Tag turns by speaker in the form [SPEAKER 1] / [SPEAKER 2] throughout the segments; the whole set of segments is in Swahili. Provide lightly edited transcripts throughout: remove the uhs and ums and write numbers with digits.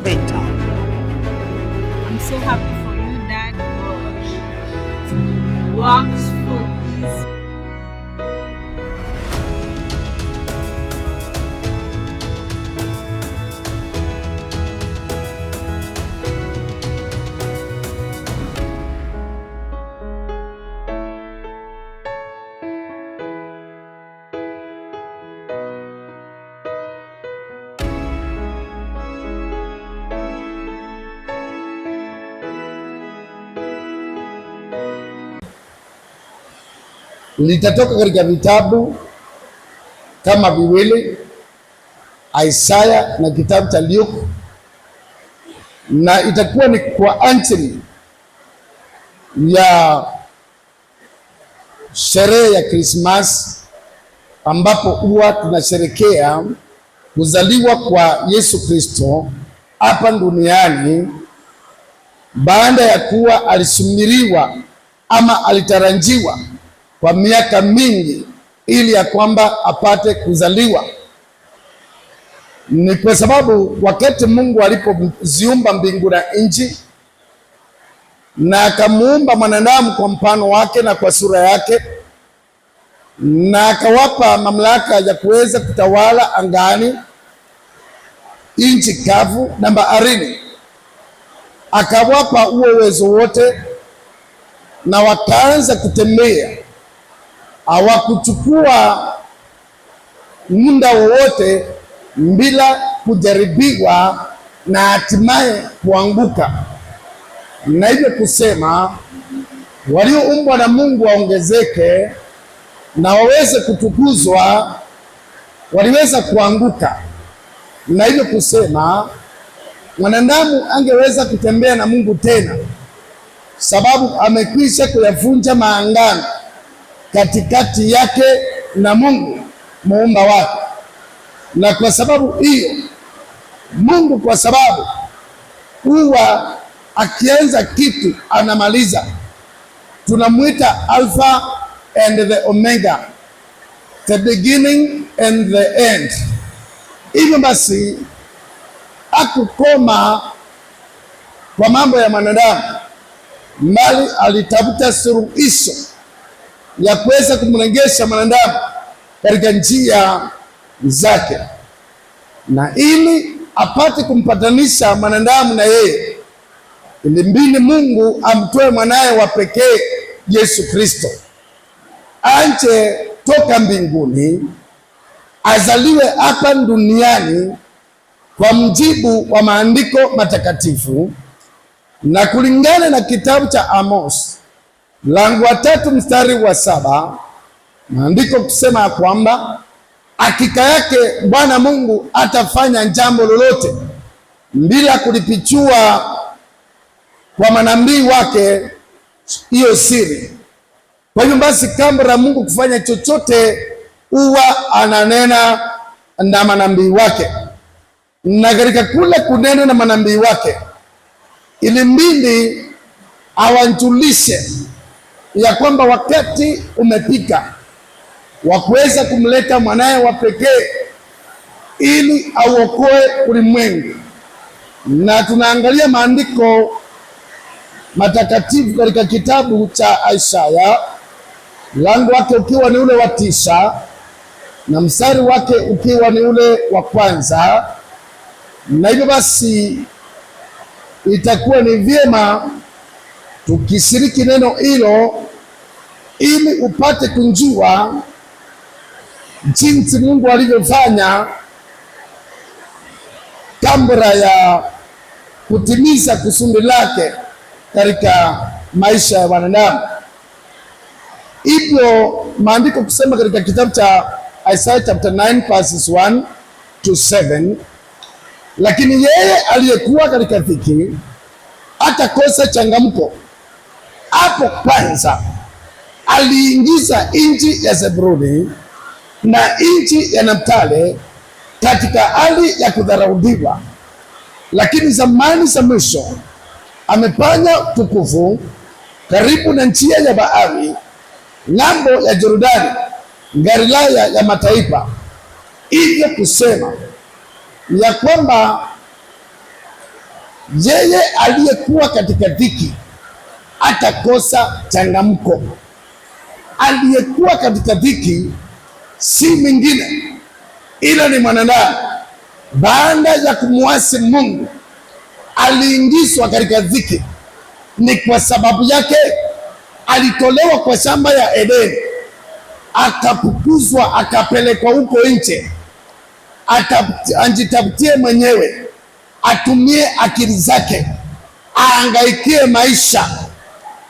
[SPEAKER 1] better.
[SPEAKER 2] I'm so happy for you, Dad. God works for his.
[SPEAKER 3] Litatoka katika vitabu kama viwili, Isaya na kitabu cha Luke, na itakuwa ni kwa ajili ya sherehe ya Krismasi ambapo huwa tunasherekea kuzaliwa kwa Yesu Kristo hapa duniani baada ya kuwa alisubiriwa ama alitarajiwa kwa miaka mingi ili ya kwamba apate kuzaliwa. Ni kwa sababu wakati Mungu alipoziumba mbingu na nchi na akamuumba mwanadamu kwa mfano wake na kwa sura yake, na akawapa mamlaka ya kuweza kutawala angani, nchi kavu na baharini, akawapa huo uwezo wote, na wakaanza kutembea. Hawakuchukua muda wowote bila kujaribiwa na hatimaye kuanguka, na hivyo kusema walioumbwa na Mungu waongezeke na waweze kutukuzwa waliweza kuanguka, na hivyo kusema mwanadamu angeweza kutembea na Mungu tena, sababu amekwisha kuyavunja maangano katikati yake na Mungu muumba wake. Na kwa sababu hiyo Mungu, kwa sababu huwa akianza kitu anamaliza, tunamuita Alpha and the Omega, the beginning and the end. Hivyo basi hakukoma kwa mambo ya mwanadamu, bali alitafuta suluhisho ya kuweza kumrejesha mwanadamu katika njia zake, na ili apate kumpatanisha mwanadamu na yeye, ilimbidi Mungu amtoe mwanaye wa pekee Yesu Kristo anje toka mbinguni azaliwe hapa duniani kwa mujibu wa maandiko matakatifu, na kulingana na kitabu cha Amos mlango wa 3 mstari wa 7, maandiko kusema ya kwamba hakika yake Bwana Mungu atafanya jambo lolote bila kulipichua kwa manabii wake hiyo siri. Kwa hiyo basi, kabla ya Mungu kufanya chochote huwa ananena na manabii wake, na katika kule kunena na manabii wake ilimbidi awanjulishe ya kwamba wakati umefika wa kuweza kumleta mwanaye wa pekee ili auokoe ulimwengu. Na tunaangalia maandiko matakatifu katika kitabu cha Isaya, mlango wake ukiwa ni ule wa 9 na mstari wake ukiwa ni ule wa 1. Na hivyo basi itakuwa ni vyema tukishiriki neno hilo ili upate kujua jinsi Mungu alivyofanya kabla ya kutimiza kusudi lake katika maisha ya wanadamu. Hivyo maandiko kusema katika kitabu cha Isaiah chapter 9 verses 1 to 7, lakini yeye aliyekuwa katika dhiki atakosa changamko. Hapo kwanza aliingiza nchi ya Zabuloni na nchi ya Naftali katika hali ya kudharauliwa, lakini zamani za mwisho amefanya tukufu karibu na njia ya bahari, ng'ambo ya Yordani, Galilaya ya mataifa. Hivyo kusema ya kwamba yeye aliyekuwa katika dhiki atakosa changamko. Aliyekuwa katika dhiki si mwingine ila ni mwanadamu. Baada ya kumwasi Mungu, aliingizwa katika dhiki. Ni kwa sababu yake alitolewa kwa shamba ya Edeni, akafukuzwa, akapelekwa huko nje, ajitafutie mwenyewe, atumie akili zake, ahangaikie maisha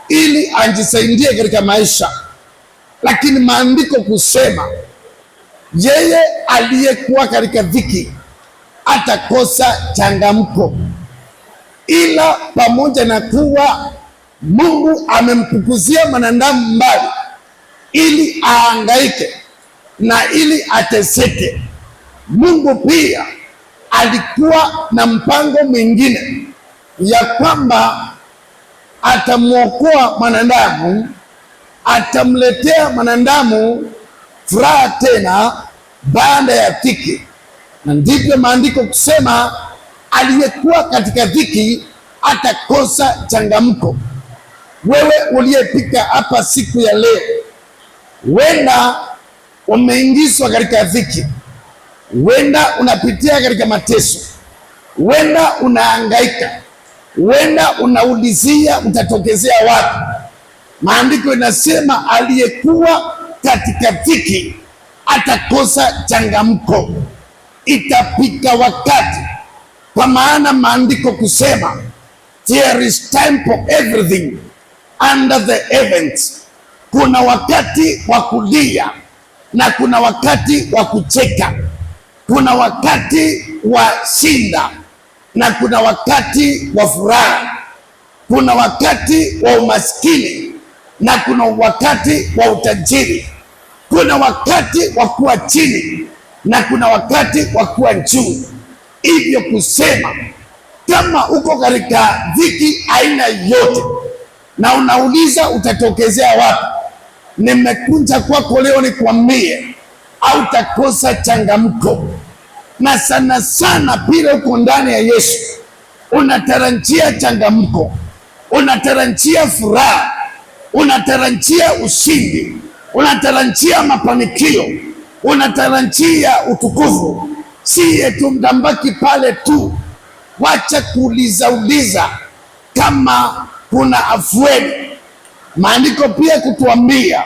[SPEAKER 3] ili ajisaidie katika maisha. Lakini maandiko kusema yeye aliyekuwa katika dhiki atakosa changamko, ila pamoja na kuwa Mungu amemfukuzia mwanadamu mbali ili ahangaike na ili ateseke, Mungu pia alikuwa na mpango mwingine ya kwamba atamwokoa mwanadamu, atamletea mwanadamu furaha tena baada ya dhiki. Na ndivyo maandiko kusema aliyekuwa katika dhiki atakosa changamko. Wewe uliyepika hapa siku ya leo, wenda umeingizwa katika dhiki, wenda unapitia katika mateso, wenda unahangaika, wenda unaulizia utatokezea wapi. Maandiko inasema aliyekuwa katika dhiki atakosa changamko. Itapika wakati, kwa maana maandiko kusema there is time for everything under the heavens. Kuna wakati wa kulia na kuna wakati wa kucheka, kuna wakati wa shinda na kuna wakati wa furaha, kuna wakati wa umaskini na kuna wakati wa utajiri, kuna wakati wa kuwa chini na kuna wakati wa kuwa juu. Hivyo kusema kama uko katika dhiki aina yote na unauliza utatokezea wapi, nimekuja kwako leo nikwambie hautakosa changamko. Na sana sana pile uko ndani ya Yesu unatarajia changamko, unatarajia furaha, unatarajia ushindi, unatarajia mafanikio, unatarajia utukufu. Si yetu mtambaki pale tu, wacha kuuliza kama kuna afueni. Maandiko pia kutuambia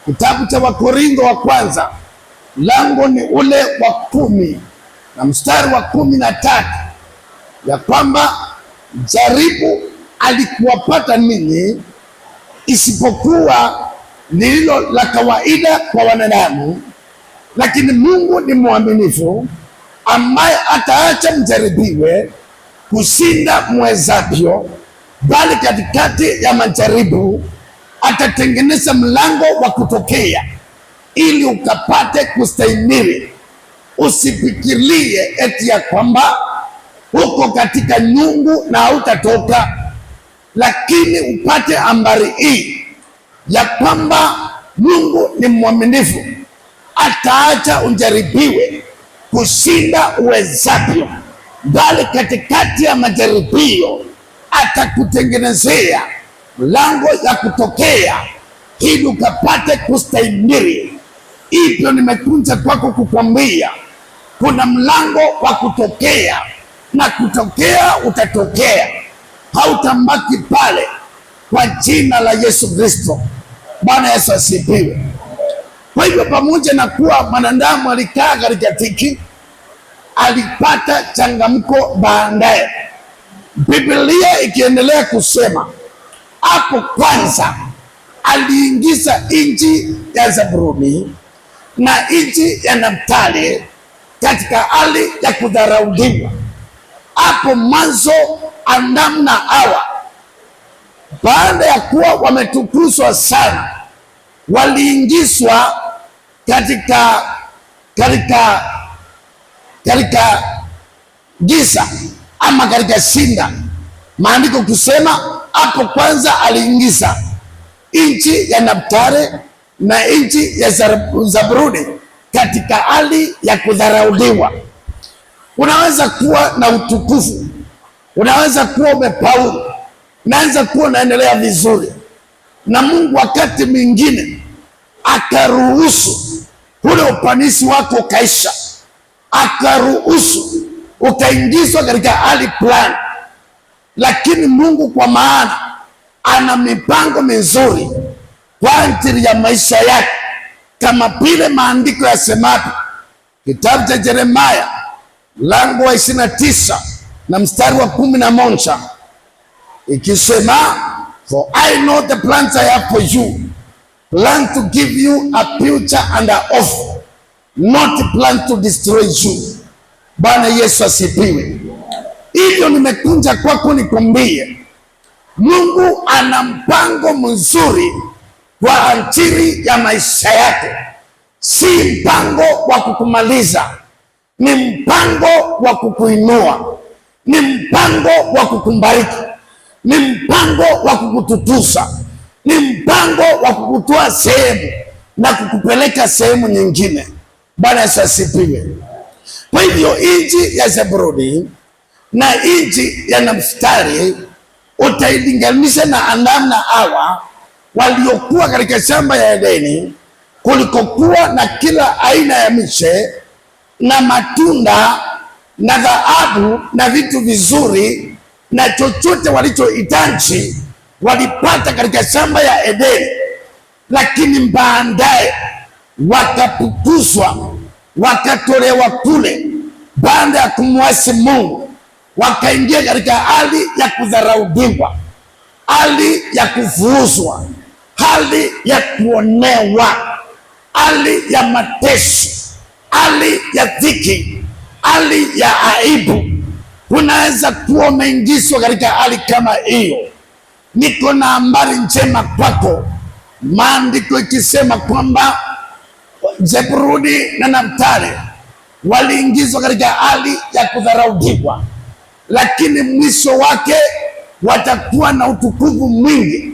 [SPEAKER 3] kitabu cha Wakorintho wa kwanza lango ni ule wa 10 na mstari wa 13 ya kwamba jaribu alikuwapata ninyi isipokuwa lililo la kawaida kwa wanadamu, lakini Mungu ni mwaminifu, ambaye ataacha mjaribiwe kushinda mwezavyo, bali katikati ya majaribu atatengeneza mlango wa kutokea ili ukapate kustahimili. Usifikirie eti ya kwamba uko katika nyungu na hautatoka, lakini upate habari hii ya kwamba Mungu ni mwaminifu, ataacha ujaribiwe kushinda uwezavyo, bali katikati ya majaribio atakutengenezea mlango ya kutokea ili ukapate kustahimili. Hivyo nimekuja kwako kukwambia kuna mlango wa kutokea, na kutokea utatokea, hautambaki pale, kwa jina la Yesu Kristo. Bwana Yesu asifiwe. Kwa hivyo pamoja na kuwa mwanadamu alikaa katika dhiki, alipata changamko baadaye. Biblia ikiendelea kusema hapo kwanza aliingiza nchi ya Zabuloni na nchi ya Naftali katika hali ya kudharauliwa. Hapo mwanzo Adamu na Hawa, baada ya kuwa wametukuzwa sana, waliingizwa katika giza ama katika shinda. Maandiko kusema hapo kwanza aliingiza nchi ya Naftali na nchi ya Zabuloni katika hali ya kudharauliwa. Unaweza kuwa na utukufu, unaweza kuwa umepaulu, unaweza kuwa unaendelea vizuri, na Mungu wakati mwingine akaruhusu ule ufanisi wako ukaisha, akaruhusu ukaingizwa katika hali fulani. Lakini Mungu kwa maana ana mipango mizuri kwa ajili ya maisha yake, kama vile maandiko yasemavyo, kitabu cha Yeremia mlango wa 29 na mstari wa 11, ikisema, for I know the plans I have for you, plan to give you a future and a hope, not plan to destroy you. Bwana Yesu asifiwe. Hivyo nimekunja kwako nikwambie, Mungu ana mpango mzuri kwa ajili ya maisha yako. Si mpango wa kukumaliza, ni mpango wa kukuinua, ni mpango wa kukubariki, ni mpango wa kukututusa, ni mpango wa kukutoa sehemu na kukupeleka sehemu nyingine. Bwana Yesu asifiwe. Kwa hivyo nchi ya Zabuloni na nchi ya Naftali utailinganisha na Adamu na Hawa waliokuwa katika shamba ya Edeni, kulikokuwa na kila aina ya miche na matunda na dhahabu na vitu vizuri, na chochote walichohitaji walipata katika shamba ya Edeni. Lakini baadaye wakapukuzwa, wakatolewa kule, baada ya kumwasi Mungu, wakaingia katika hali ya kudharauliwa, hali ya kufuuzwa, hali ya kuonewa, hali ya mateso, hali ya dhiki, hali ya aibu. Unaweza kuwa umeingizwa katika hali kama hiyo. Niko na habari njema kwako, maandiko ikisema kwamba Zabuloni na Naftali waliingizwa katika hali ya kudharauliwa, lakini mwisho wake watakuwa na utukufu mwingi.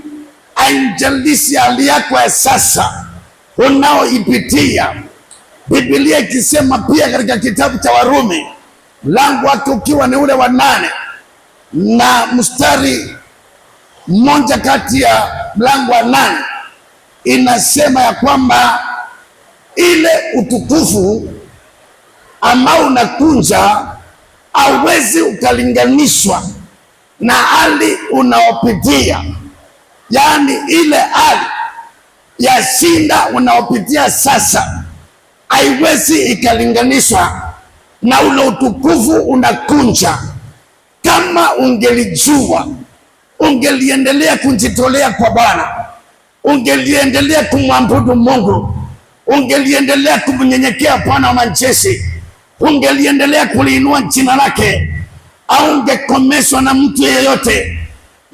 [SPEAKER 3] Haijalishi hali yako ya sasa unaoipitia. Biblia ikisema pia katika kitabu cha Warumi mlango wake ukiwa ni ule wa 8 na mstari mmoja kati ya mlango wa 8, inasema ya kwamba ile utukufu ambao unakunja hauwezi ukalinganishwa na hali unaopitia. Yaani ile hali ya shinda unaopitia sasa haiwezi ikalinganishwa na ule utukufu unakunja. Kama ungelijua, ungeliendelea kujitolea kwa Bwana, ungeliendelea kumwabudu Mungu, ungeliendelea kumnyenyekea Bwana wa majeshi, ungeliendelea kuliinua jina lake, au ungekomeshwa na mtu yeyote.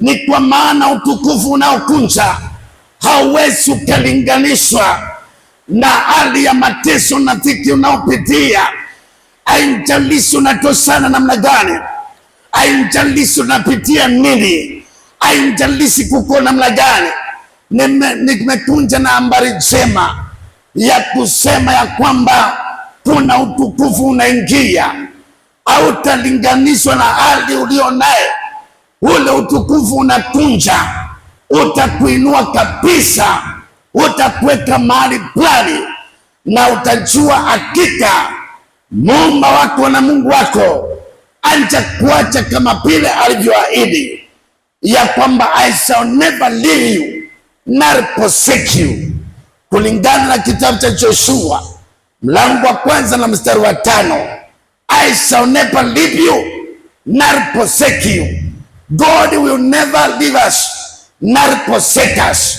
[SPEAKER 3] Ni kwa maana utukufu unaokunja hauwezi ukalinganishwa na hali ya mateso na dhiki unaopitia. Haijalishi unatosana namna gani, haijalishi unapitia nini, haijalishi kuko namna gani. Nimekunja na habari njema ya kusema ya kwamba kuna utukufu unaingia, hautalinganishwa na hali ulio naye. Ule utukufu unakunja, utakuinua kabisa, utakuweka mahali fulani, na utajua hakika Muumba wako na Mungu wako hajakuacha, kama vile alivyoahidi ya kwamba I shall never leave you nor forsake you, kulingana na kitabu cha Joshua mlango wa 1 na mstari wa 5. I shall never leave you nor forsake you. God will never leave us nor forsake us.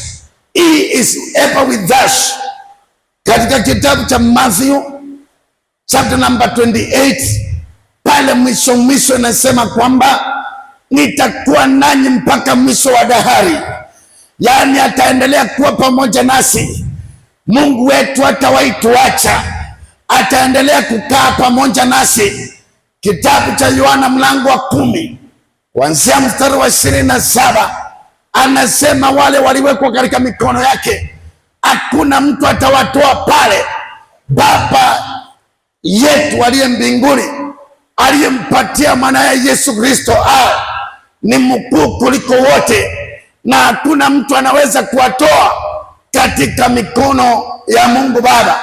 [SPEAKER 3] He is ever with us. Katika kitabu cha Matthew chapter number 28 pale mwisho inasema kwamba nitakuwa nanyi mpaka mwisho wa dahari. Yaani ataendelea kuwa pamoja nasi. Mungu wetu hatawahi tuacha, ataendelea kukaa pamoja nasi. Kitabu cha Yohana mlango wa 10 kuanzia mstari wa 27 anasema wale waliwekwa katika mikono yake, hakuna mtu atawatoa pale. Baba yetu aliye mbinguni aliyempatia mwanaye Yesu Kristo ni mkuu kuliko wote, na hakuna mtu anaweza kuwatoa katika mikono ya Mungu Baba.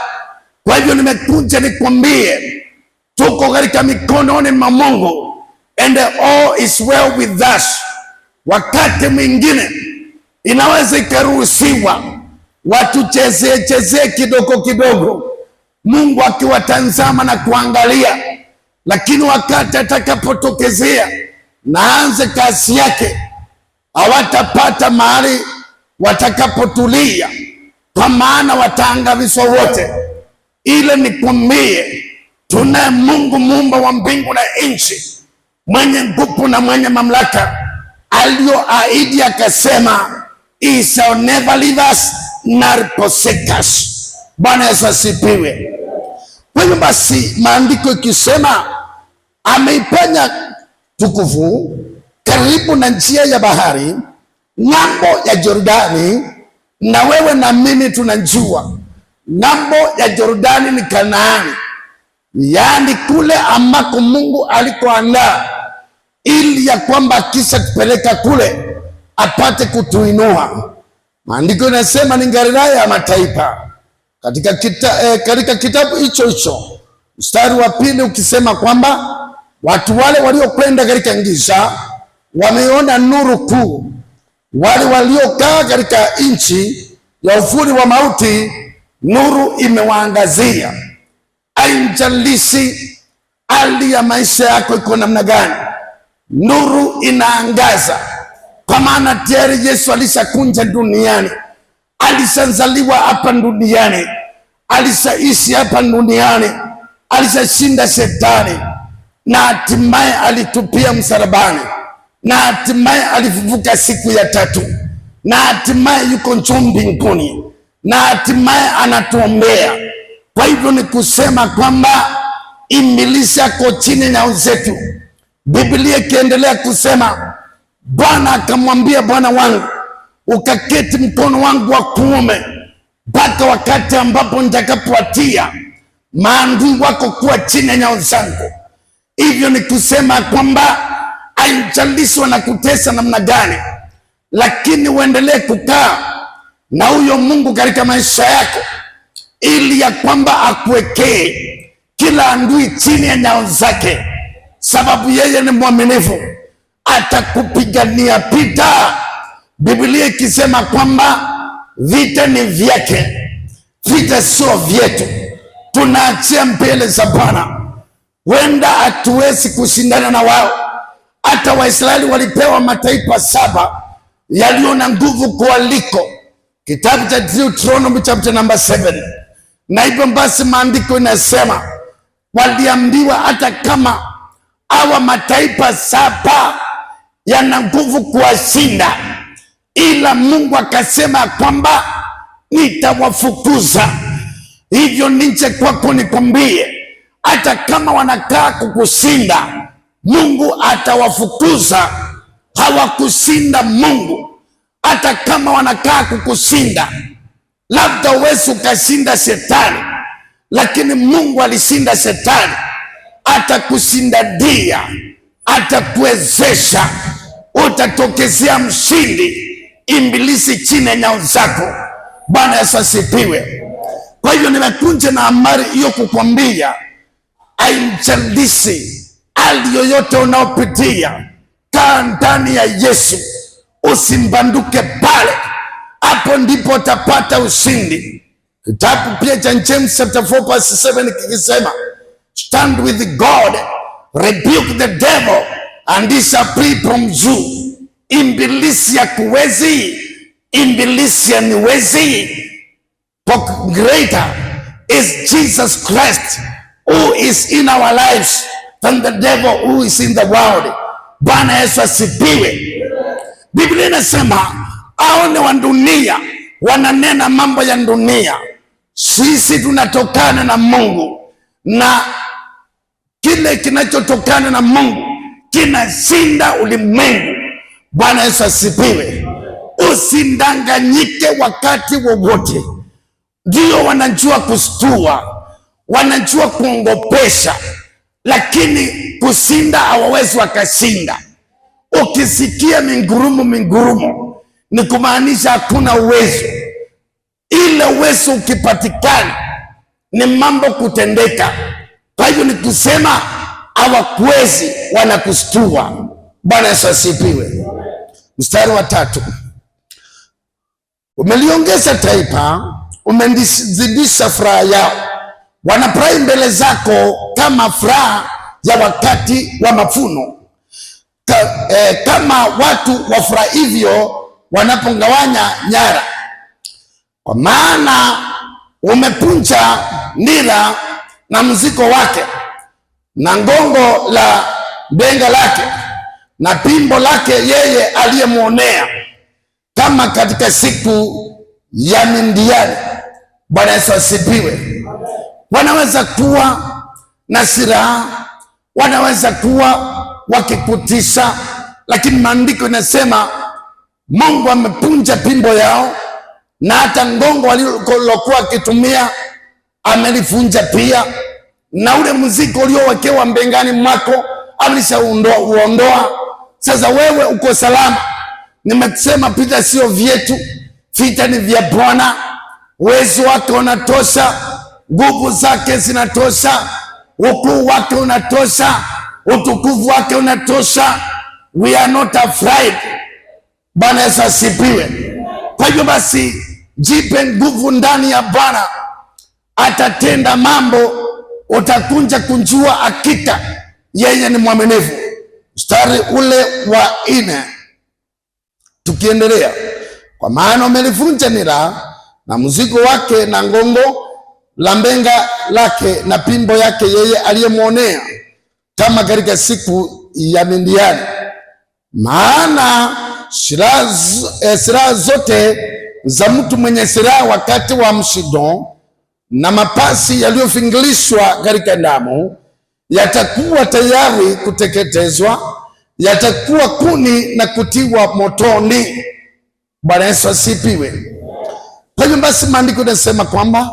[SPEAKER 3] Kwa hivyo nimekuja nikwambie, tuko katika mikononi mwa Mungu, and all is well with us. Wakati mwingine inaweza ikaruhusiwa watu chezee kidogo kidogo, Mungu akiwatazama na kuangalia, lakini wakati atakapotokezea na anze kazi yake, hawatapata mahali watakapotulia, kwa maana wataangamizwa wote. Ile nikwambie, tunaye Mungu muumba wa mbingu na nchi, mwenye nguvu na mwenye mamlaka, aliyoahidi akasema, he shall never leave us nor forsake us. Bwana Yesu asifiwe. Kwa hivyo basi, maandiko ikisema ameipenya tukufu karibu na njia ya bahari, ng'ambo ya Jordani, na wewe na mimi tunajua ng'ambo ya Jordani ni Kanaani, yaani kule ambako Mungu alikoandaa ili ya kwamba akisha tupeleka kule apate kutuinua. Maandiko inasema ni Galilaya ya mataifa. Katika kitabu hicho hicho mstari wa 2 ukisema kwamba watu wale waliokwenda katika giza wameona nuru kuu, wale waliokaa katika nchi ya uvuli wa mauti nuru imewaangazia. Haijalishi hali ya maisha yako iko namna gani, nuru inaangaza, kwa maana tayari Yesu alishakunja duniani, alishazaliwa hapa duniani, alishaishi hapa duniani, alishashinda shetani, na hatimaye alitupia msalabani, na hatimaye alifufuka siku ya 3, na hatimaye yuko juu mbinguni, na hatimaye anatuombea. Kwa hivyo ni kusema kwamba ibilisi ako chini nyayo zetu. Biblia ikiendelea kusema, Bwana akamwambia Bwana wangu, ukaketi mkono wangu wa kuume mpaka wakati ambapo nitakapowatia maadui wako kuwa chini ya nyayo zangu. Hivyo ni kusema kwamba haijalishi wanakutesa namna gani, lakini uendelee kukaa na huyo Mungu katika maisha yako, ili ya kwamba akuwekee kila adui chini ya nyayo zake, sababu yeye ni mwaminifu, atakupigania vita. Biblia ikisema kwamba vita ni vyake, vita sio vyetu, tunaachia mbele za Bwana. Wenda hatuwezi kushindana na wao. Hata Waisraeli walipewa mataifa 7 yaliyo na nguvu kualiko, kitabu cha Deuteronomy chapter number 7. Na hivyo basi maandiko inasema waliambiwa hata kama hawa mataifa 7 yana nguvu kuwashinda, ila Mungu akasema kwamba nitawafukuza. Hivyo nije kwako nikwambie, hata kama wanakaa kukushinda, Mungu atawafukuza. Hawakushinda Mungu. Hata kama wanakaa kukushinda, labda uwezi ukashinda shetani, lakini Mungu alishinda shetani. Atakushindadia, atakuwezesha, utatokezea mshindi, ibilisi chini ya nyayo zako. Bwana Yesu asifiwe. Kwa hivyo nimekuja na habari hiyo kukwambia, haijalishi hali yoyote unaopitia, kaa ndani ya Yesu, usimbanduke pale. Hapo ndipo utapata ushindi. Kitabu pia cha James chapter 4 verse 7 kikisema, stand with God, rebuke the devil and he shall flee from you. Ibilisi hakuwezi, ibilisi haniwezi. For greater is Jesus Christ who is in our lives than the devil who is in the world. Bwana Yesu asifiwe. Biblia inasema aone wa dunia wananena mambo ya dunia. Sisi tunatokana na Mungu, na kile kinachotokana na Mungu kinashinda ulimwengu. Bwana Yesu asifiwe. Usindanganyike wakati wowote. Ndio wanajua kustua, wanajua kuongopesha, lakini kushinda hawawezi wakashinda. Ukisikia mingurumo ni kumaanisha hakuna uwezo. Ile uwezo ukipatikana ni mambo kutendeka. Kwa hivyo ni kusema hawakuwezi, wanakustua. Bwana Yesu asifiwe. Mstari wa 3, umeliongeza taifa, umezidisha furaha yao. Wanafurahi mbele zako kama furaha ya wakati wa mavuno, kama watu wafurahivyo wanapongawanya nyara. Kwa maana umepunja nira na mzigo wake, na ngongo la benga lake, na pimbo lake yeye aliyemwonea, kama katika siku ya Midiani. Bwana Yesu asifiwe. Wanaweza kuwa na silaha, wanaweza kuwa wakikutisha, lakini maandiko inasema Mungu amepunja pimbo yao, na hata ngongo walilokuwa wakitumia amelifunja pia, na ule mzigo uliowekewa mbengani mwako alishaondoa. Sasa wewe uko salama. Nimesema vita sio vyetu, vita ni vya Bwana. Uwezo wake unatosha, nguvu zake zinatosha, ukuu wake unatosha, utukufu wake unatosha. We are not afraid. Bwana Yesu asifiwe. Kwa hivyo basi, jipe nguvu ndani ya Bwana, atatenda mambo, utakunja kunjua hakika yeye ni mwaminifu. Mstari ule wa 4, tukiendelea, kwa maana umelivunja nira na mzigo wake, na ngongo la benga lake, na pimbo yake yeye aliyemwonea, kama katika siku ya Midiani. Maana silaha zote za mtu mwenye silaha wakati wa mshindo, na mapasi yaliyofingilishwa katika damu, yatakuwa tayari kuteketezwa, yatakuwa kuni na kutiwa motoni. Bwana Yesu asifiwe. Kwa hiyo basi, maandiko yanasema kwamba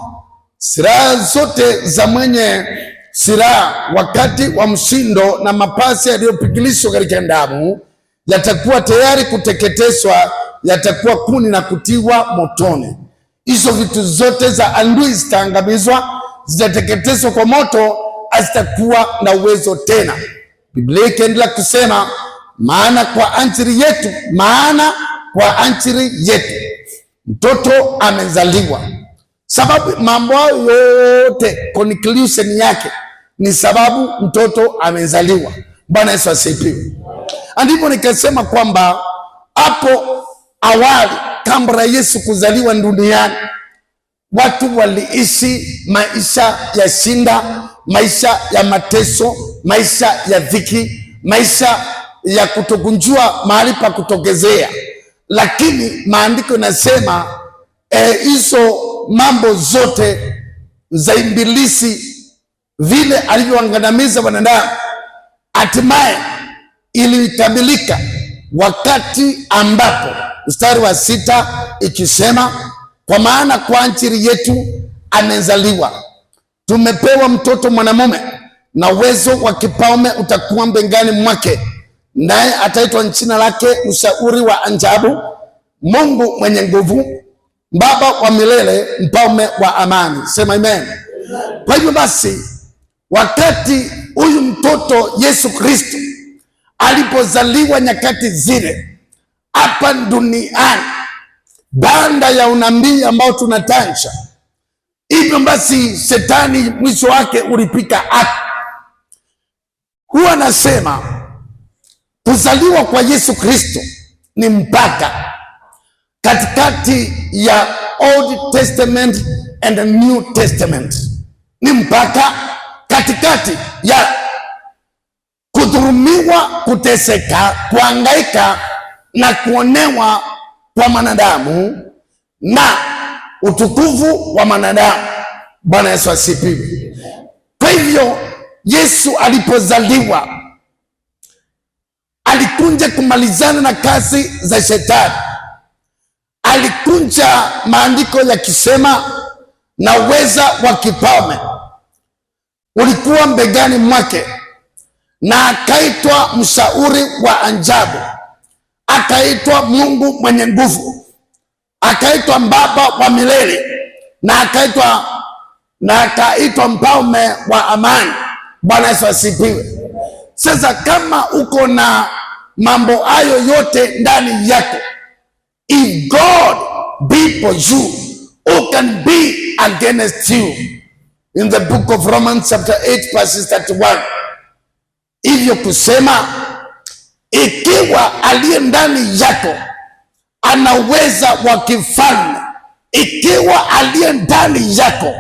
[SPEAKER 3] silaha zote za mwenye silaha wakati wa mshindo, na mapasi yaliyopigilishwa katika damu, yatakuwa tayari kuteketezwa, yatakuwa kuni na kutiwa motoni. Hizo vitu zote za adui zitaangamizwa, zitateketezwa kwa moto, hazitakuwa na uwezo tena. Biblia ikaendelea kusema, maana kwa ajili yetu mtoto amezaliwa. Sababu mambo yote, conclusion yake ni sababu mtoto amezaliwa. Bwana Yesu asifiwe. Ndipo nikasema kwamba hapo awali, kabla Yesu kuzaliwa duniani, watu waliishi maisha ya shinda, maisha ya mateso, maisha ya dhiki, maisha ya kutokunjua mahali pa kutokezea. Lakini maandiko yanasema hizo mambo zote za ibilisi, vile alivyoangamiza wanadamu, hatimaye ilikamilika wakati ambapo, mstari wa 6 ikisema, kwa maana kwa ajili yetu amezaliwa, tumepewa mtoto mwanamume, na uwezo wa kifalme utakuwa begani mwake, naye ataitwa jina lake Mshauri wa Ajabu, Mungu mwenye nguvu, Baba wa milele, Mfalme wa amani. Sema amen. Kwa hivyo basi, wakati huyu mtoto Yesu Kristo alipozaliwa nyakati zile hapa duniani, baada ya unabii ambao tunataja, hivyo basi shetani mwisho wake ulipika hapa. Huwa nasema kuzaliwa kwa Yesu Kristo ni mpaka katikati ya Old Testament and the New Testament. Ni mpaka katikati ya kudhulumiwa, kuteseka, kuhangaika na kuonewa kwa manadamu na utukufu wa manadamu. Bwana Yesu asifiwe. Kwa hivyo Yesu alipozaliwa alikuja kumalizana na kazi za shetani. Alikuja, maandiko yakisema, na uweza wa kifalme ulikuwa begani mwake, na akaitwa mshauri wa ajabu, akaitwa Mungu mwenye nguvu, akaitwa Baba wa milele, na akaitwa mfalme wa amani. Bwana Yesu asifiwe. Sasa kama uko na mambo hayo yote ndani yako, if God be for you, who can be against you? In the book of Romans chapter 8 verses 31. Hivyo kusema, ikiwa aliye ndani yako ana uweza wa kifalme, ikiwa aliye ndani yako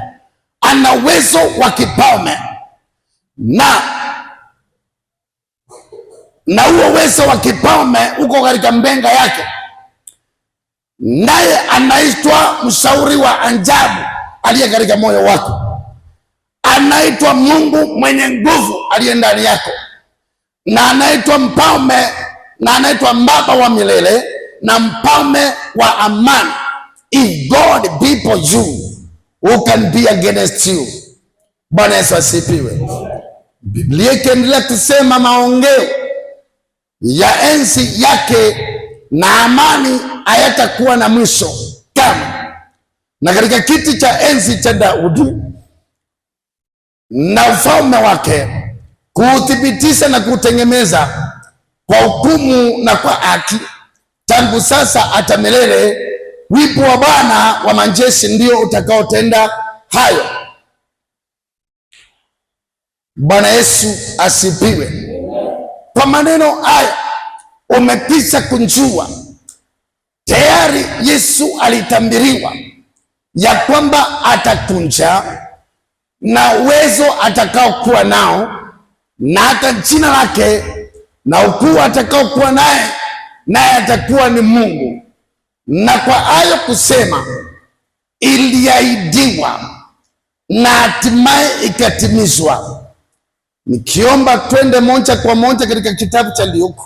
[SPEAKER 3] ana uwezo wa kifalme, na huo uwezo wa kifalme uko katika mbenga yake, naye anaitwa mshauri wa ajabu aliye katika moyo wako, anaitwa Mungu mwenye nguvu aliye ndani yako, na anaitwa mfalme, na anaitwa Baba wa milele na mfalme wa amani. If God be for you, who can be against you? Bwana Yesu asifiwe. Biblia ikiendelea kusema maongeo ya enzi yake na amani hayatakuwa na mwisho kama, na katika kiti cha enzi cha Daudi na ufalme wake, kuuthibitisha na kuutengemeza kwa hukumu na kwa haki, tangu sasa hata milele. Wipo wa Bwana wa majeshi ndio utakaotenda hayo. Bwana Yesu asifiwe. Kwa maneno haya umekwisha kunjua tayari Yesu alitambiriwa ya kwamba atakunja, na uwezo atakaokuwa nao, na hata jina lake na ukuu atakaokuwa naye atakuwa ni Mungu. Na kwa hayo kusema, iliahidiwa na hatimaye ikatimizwa. Nikiomba twende moja kwa moja katika kitabu cha Luka,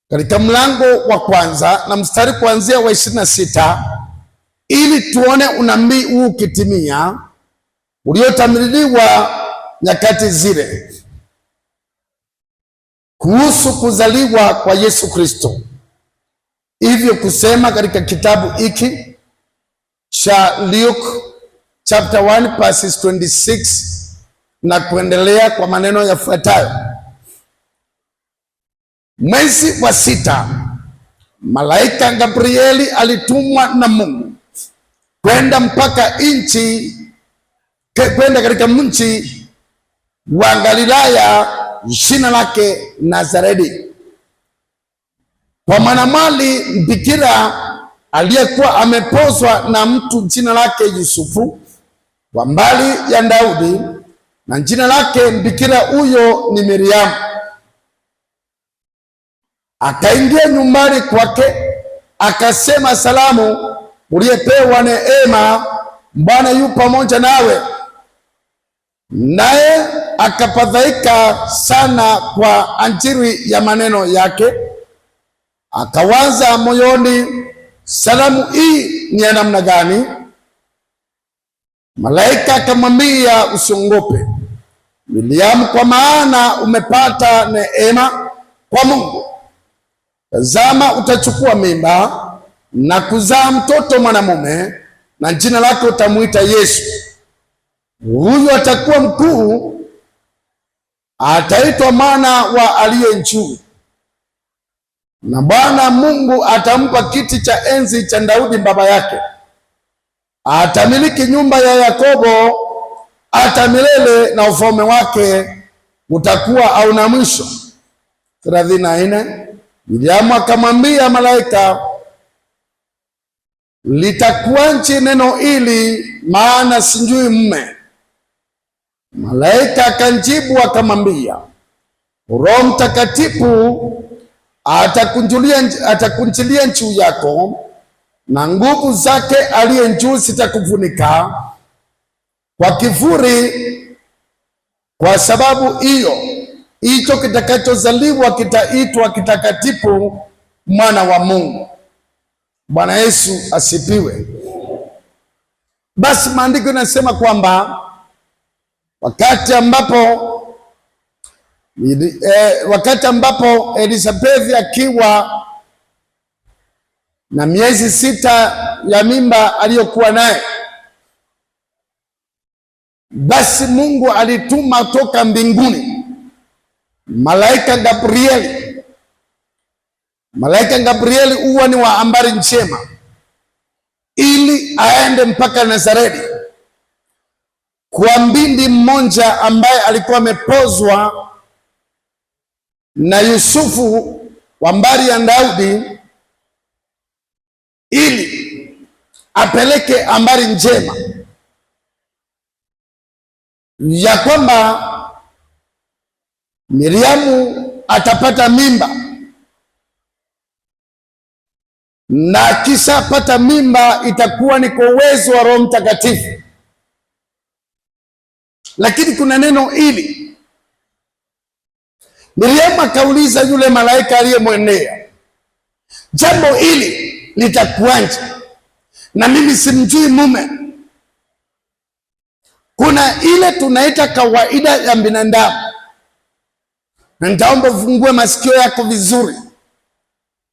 [SPEAKER 3] katika mlango wa kwanza na mstari kuanzia wa 26, ili tuone unabii huu ukitimia uliotamiliwa nyakati zile kuhusu kuzaliwa kwa Yesu Kristo. Hivyo kusema katika kitabu hiki cha Luke chapter 1 verses 26 na kuendelea, kwa maneno yafuatayo: mwezi wa 6, malaika Gabrieli alitumwa na Mungu kwenda katika mji wa Galilaya, jina lake Nazareti, kwa mwanamwali bikira aliyekuwa amepozwa na mtu jina lake Yusufu, wa mbali ya Daudi, na jina lake bikira huyo ni Miriamu. Akaingia nyumbani kwake, akasema, salamu, uliyepewa neema, Bwana yu pamoja nawe. Naye akafadhaika sana kwa ajili ya maneno yake, akawaza moyoni, salamu hii ni ya namna gani? Malaika akamwambia, usiogope Miriamu, kwa maana umepata neema kwa Mungu. Tazama, utachukua mimba na kuzaa mtoto mwanamume, na jina lake utamuita Yesu. Huyu atakuwa mkuu, ataitwa Mwana wa Aliye Juu, na Bwana Mungu atampa kiti cha enzi cha Daudi baba yake. Atamiliki nyumba ya Yakobo hata milele, na ufalme wake utakuwa hauna mwisho. 34. Miriamu akamwambia malaika, litakuwaje neno hili, maana sijui mume? Malaika akamjibu akamwambia, Roho Mtakatifu atakunjilia juu yako, na nguvu zake aliye juu zitakufunika kwa kivuli. Kwa sababu hicho kitakachozaliwa kitaitwa kitakatifu, mwana wa Mungu. Bwana Yesu asifiwe. Basi maandiko yanasema kwamba wakati ambapo wakati ambapo Elizabeth akiwa na miezi 6 ya mimba aliyokuwa naye, basi Mungu alituma toka mbinguni malaika Gabrieli. Malaika Gabrieli huwa ni wa habari njema, ili aende mpaka Nazareti kwa binti mmoja ambaye alikuwa amepozwa na Yusufu wa mbari ya Daudi, ili apeleke habari njema ya kwamba Miriamu atapata mimba, na kisha pata mimba itakuwa ni kwa uwezo wa Roho Mtakatifu. Lakini kuna neno ili. Miriamu akauliza yule malaika aliyemwendea, jambo hili litakuwaje na mimi simjui mume? Kuna ile tunaita kawaida ya binadamu, na nitaomba ufungue masikio yako vizuri,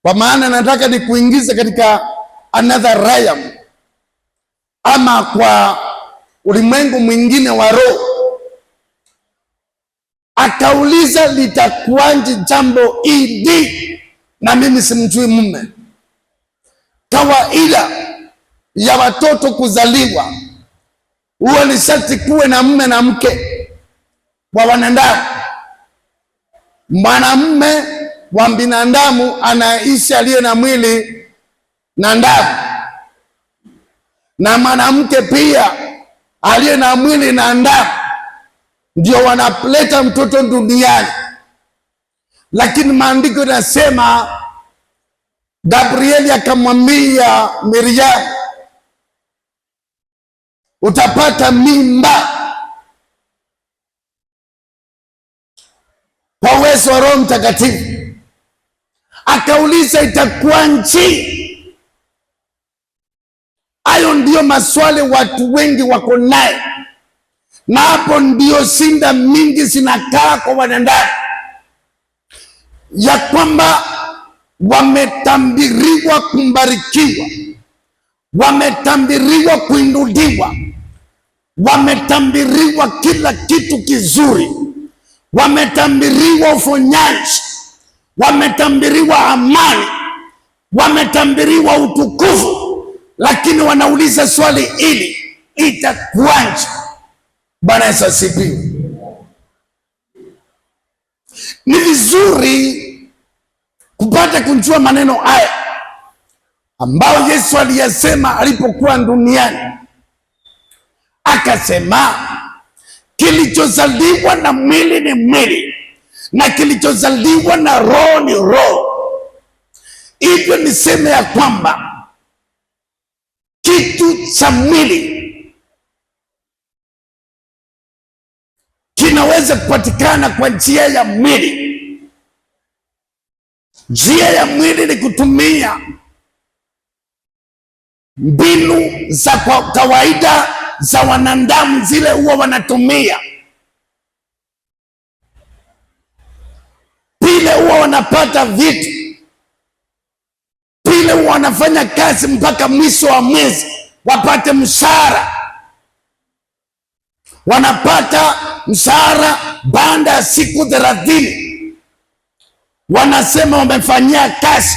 [SPEAKER 3] kwa maana nataka nikuingize katika another realm, ama kwa ulimwengu mwingine wa roho. Akauliza, litakuwaje jambo hili na mimi simjui mume? Kawaida ya watoto kuzaliwa huwa ni sharti kuwe na mume na mke wa wanadamu. Mwanamume wa binadamu anaishi aliye na mwili na damu, na mwanamke pia aliye na mwili na damu, ndio wanaleta mtoto duniani. Lakini maandiko yanasema Gabrieli akamwambia Miriamu, utapata mimba kwa uwezo wa Roho Mtakatifu. Akauliza, itakuwaje? Hayo ndio maswali watu wengi wako naye, na hapo ndio shinda mingi zinakaa kwa wanadamu, ya kwamba wametambiriwa kumbarikiwa, wametambiriwa kuinuliwa, wametambiriwa kila kitu kizuri, wametambiriwa ufonyaji, wametambiriwa amani, wametambiriwa utukufu, lakini wanauliza swali hili, itakuwaje? Bwana Yesu asifiwe. Ni vizuri kupata kujua maneno haya ambayo Yesu aliyasema alipokuwa duniani. Akasema, kilichozaliwa na mwili ni mwili, na kilichozaliwa na roho ni roho. Hivyo niseme ya kwamba kitu cha mwili kinaweza kupatikana kwa njia ya mwili. Njia ya mwili ni kutumia mbinu za kwa kawaida za wanadamu, zile huwa wanatumia. Pile huwa wanapata vitu, pile huwa wanafanya kazi mpaka mwisho wa mwezi wapate mshahara. Wanapata mshahara baada ya siku 30. Wanasema wamefanyia kazi.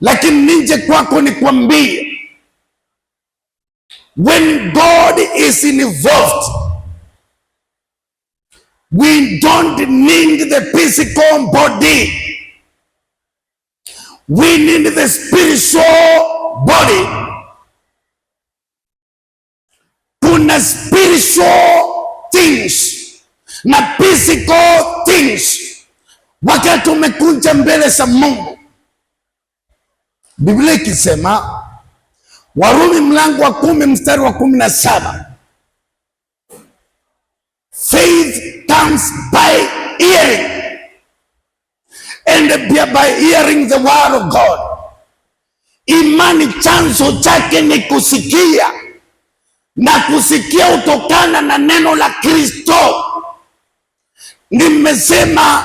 [SPEAKER 3] Lakini nije kwako nikwambie, when God is involved, we don't need the physical body, we need the spiritual body. Kuna spiritual things na physical things. Wakati umekuja mbele za Mungu, Biblia ikisema, Warumi mlango wa 10 mstari wa 17, faith comes by hearing, and by hearing the word of God. Imani chanzo chake ni kusikia, na kusikia utokana na neno la Kristo. nimesema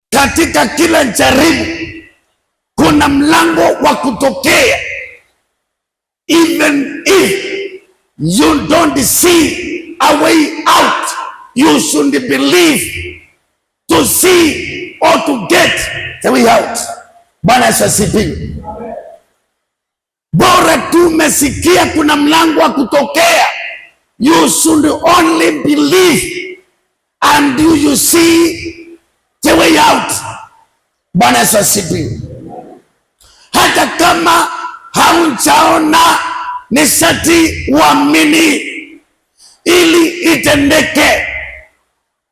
[SPEAKER 3] katika kila jaribu kuna mlango wa kutokea. Even if you don't see a way out, you should believe to see or to get the way out. Bwana Yesu asifiwe. Bora tu umesikia kuna mlango wa kutokea, you should only believe and you see the way out. Bwana Yesu asifiwe. Hata kama haujaona, ni sharti uamini ili itendeke.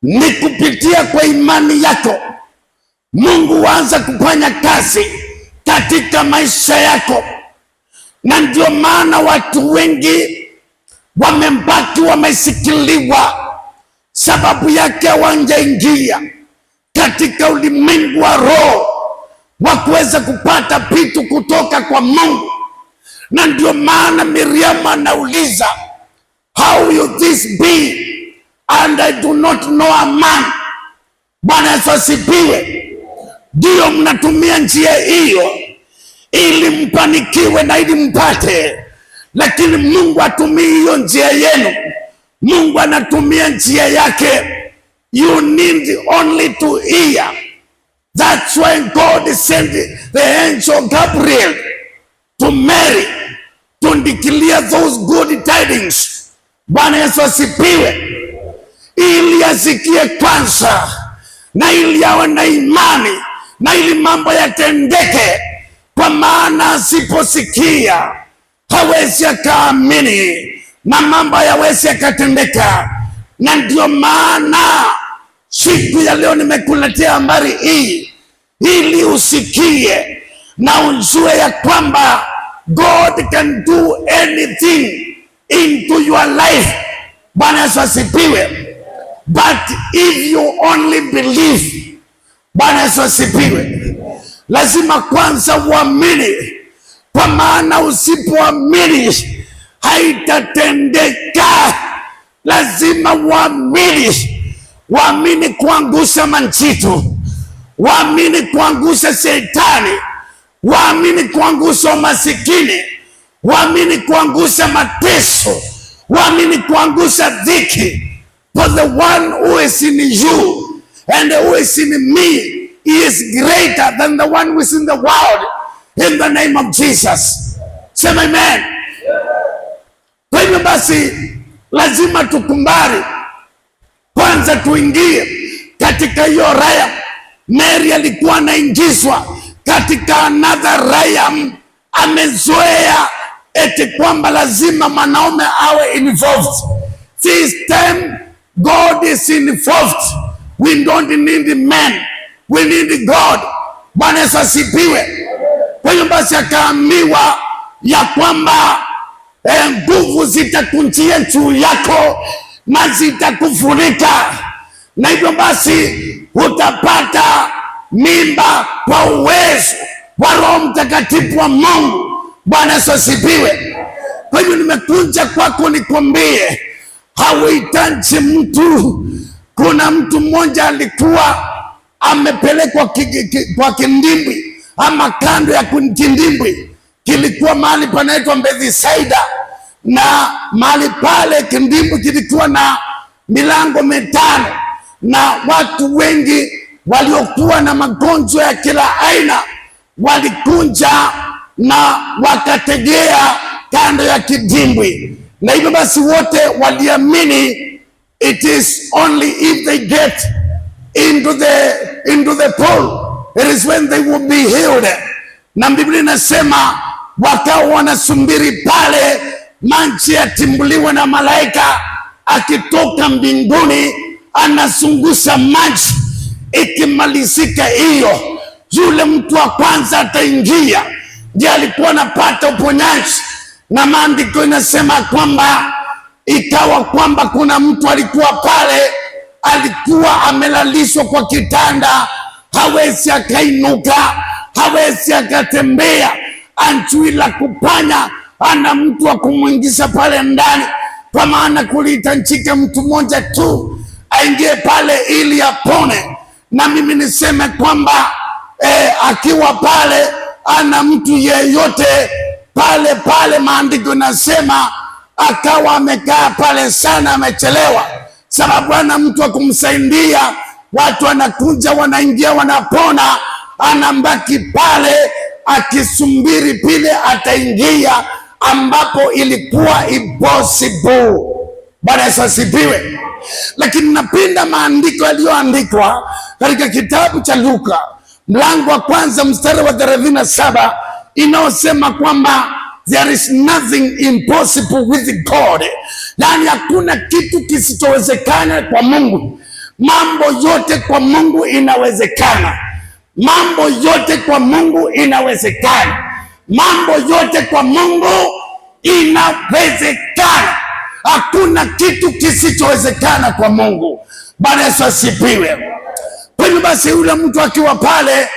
[SPEAKER 3] Ni kupitia kwa imani yako Mungu waanza kufanya kazi katika maisha yako. Na ndio maana watu wengi wamebaki wamesikiliwa, sababu yake hawajaingia katika ulimwengu wa roho wa kuweza kupata vitu kutoka kwa Mungu. Na ndio maana Miriam anauliza, how will this be and I do not know a man? Bwana Yesu asifiwe. Ndio mnatumia njia hiyo ili mpanikiwe na ili mpate, lakini Mungu atumii hiyo njia yenu. Mungu anatumia njia yake. You need only to hear. That's why God sent the angel Gabriel to Mary to declare those good tidings. Bwana Yesu asifiwe. Ili asikie kwanza, na ili awe na imani, na ili mambo yatendeke. Kwa maana asiposikia hawezi akaamini, na mambo hayawezi yakatendeka. Na ndio maana siku ya leo nimekuletea habari hii ili usikie na ujue ya kwamba God can do anything into your life. Bwana Yesu asifiwe. But if you only believe, Bwana Yesu asifiwe, lazima kwanza uamini, kwa maana usipoamini haitatendeka. Lazima uamini. Waamini kuangusha manchitu, waamini kuangusha shetani, waamini kuangusha umasikini, waamini kuangusha mateso, waamini kuangusha dhiki. For the one who is in you and who is in me, he is greater than the one who is in the world. In the name of Jesus. Sema amen. Kwa hivyo basi lazima tukumbari kwanza, tuingie katika hiyo raya. Mary alikuwa anaingizwa katika another raya. Amezoea eti kwamba lazima mwanaume awe involved. This time God is involved. We don't need men, we need God. Bwana Yesu asifiwe. Kwa hiyo basi akaambiwa ya kwamba nguvu zitakunjia juu yako na zitakufurika, na hivyo basi utapata mimba kwa uwezo wa Roho Mtakatifu wa Mungu. Bwana Yesu asifiwe. Kwa hivyo nimekuja kwako nikwambie, hauhitaji mtu. Kuna mtu mmoja alikuwa amepelekwa kwa kindimbwi, ama kando ya kindimbwi. Kilikuwa mahali panaitwa Bethsaida, na mahali pale kindimbwi kilikuwa na milango 5, na watu wengi waliokuwa na magonjwa ya kila aina walikunja na wakategea kando ya kidimbwi. Na hivyo basi wote waliamini it is only if they get into the pool, it is when they will be healed. Na Biblia inasema wakawa wanasubiri pale maji yatimbuliwe na malaika akitoka mbinguni, anazungusha maji. Ikimalizika hiyo, yule mtu wa kwanza ataingia, ndiye alikuwa anapata uponyaji. Na maandiko inasema kwamba ikawa kwamba kuna mtu alikuwa pale, alikuwa amelalishwa kwa kitanda, hawezi akainuka, hawezi akatembea, anjui la kupanya, ana mtu wa kumwingiza pale ndani. kwa maana kulihitajika mtu mmoja tu aingie pale ili apone. Na mimi niseme kwamba akiwa pale ana mtu yeyote pale, maandiko nasema akawa amekaa pale sana, amechelewa, sababu ana mtu wa kumsaidia. Watu wanakuja, wanaingia, wanapona, anambaki pale akisumbiri pile ataingia, ambapo ilikuwa impossible. Bwana Yesu asifiwe. Lakini napenda maandiko yaliyoandikwa katika kitabu cha Luka mlango wa 1 mstari wa 37 inaosema kwamba there is nothing impossible with God. Yani hakuna kitu kisichowezekana kwa Mungu. Mambo yote kwa Mungu inawezekana. Mambo yote kwa Mungu inawezekana. Mambo yote kwa Mungu inawezekana. Hakuna kitu kisichowezekana kwa Mungu. Bwana Yesu asifiwe. Kwa hiyo basi yule mtu akiwa pale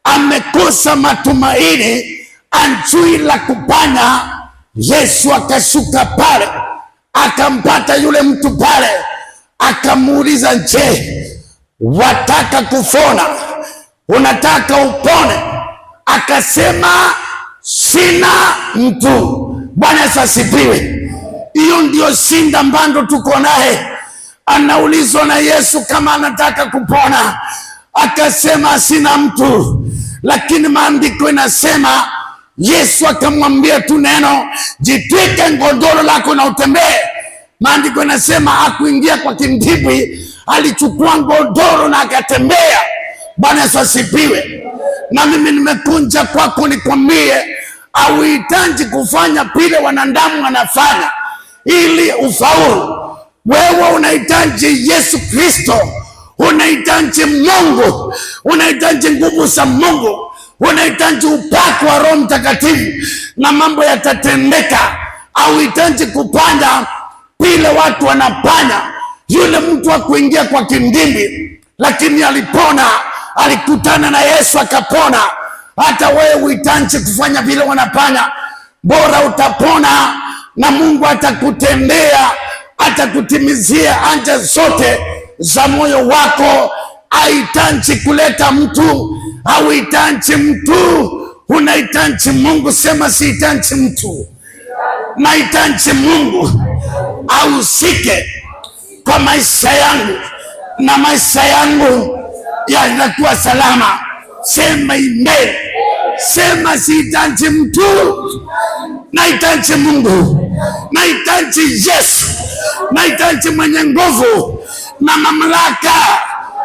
[SPEAKER 3] amekosa matumaini, anjui la kupanya, Yesu akashuka pale, akampata yule mtu pale, akamuuliza, je, wataka kupona? Unataka upone? Akasema, sina mtu. Bwana Yesu asifiwe. Hiyo ndio shinda mbando tuko naye. Anaulizwa na Yesu kama anataka kupona, akasema sina mtu. Lakini maandiko inasema Yesu akamwambia tu neno, jitwike godoro lako na utembee. Maandiko inasema hakuingia kwa kidimbwi, alichukua godoro na akatembea. Bwana Yesu asifiwe. Na mimi nimekunja kwako nikwambie, hauhitaji kufanya vile wanadamu wanafanya ili ufaulu. Wewe unahitaji Yesu Kristo, unahitaji Mungu, unahitaji nguvu za Mungu, unahitaji upako wa Roho Mtakatifu na mambo yatatendeka. Hauhitaji kupanda vile watu wanapanya. Yule mtu hakuingia kwa kindimbi, lakini alipona, alikutana na Yesu akapona. Hata wewe uhitaji kufanya vile wanapanya, bora utapona na Mungu atakutendea, atakutimizia haja zote za moyo wako. Hahitaji kuleta mtu, hauhitaji mtu, unahitaji Mungu. Sema sihitaji mtu, nahitaji Mungu ahusike kwa maisha yangu na maisha yangu yanakuwa salama. Sema amen. Sema sihitaji mtu, nahitaji Mungu, nahitaji Yesu, nahitaji mwenye nguvu na mamlaka,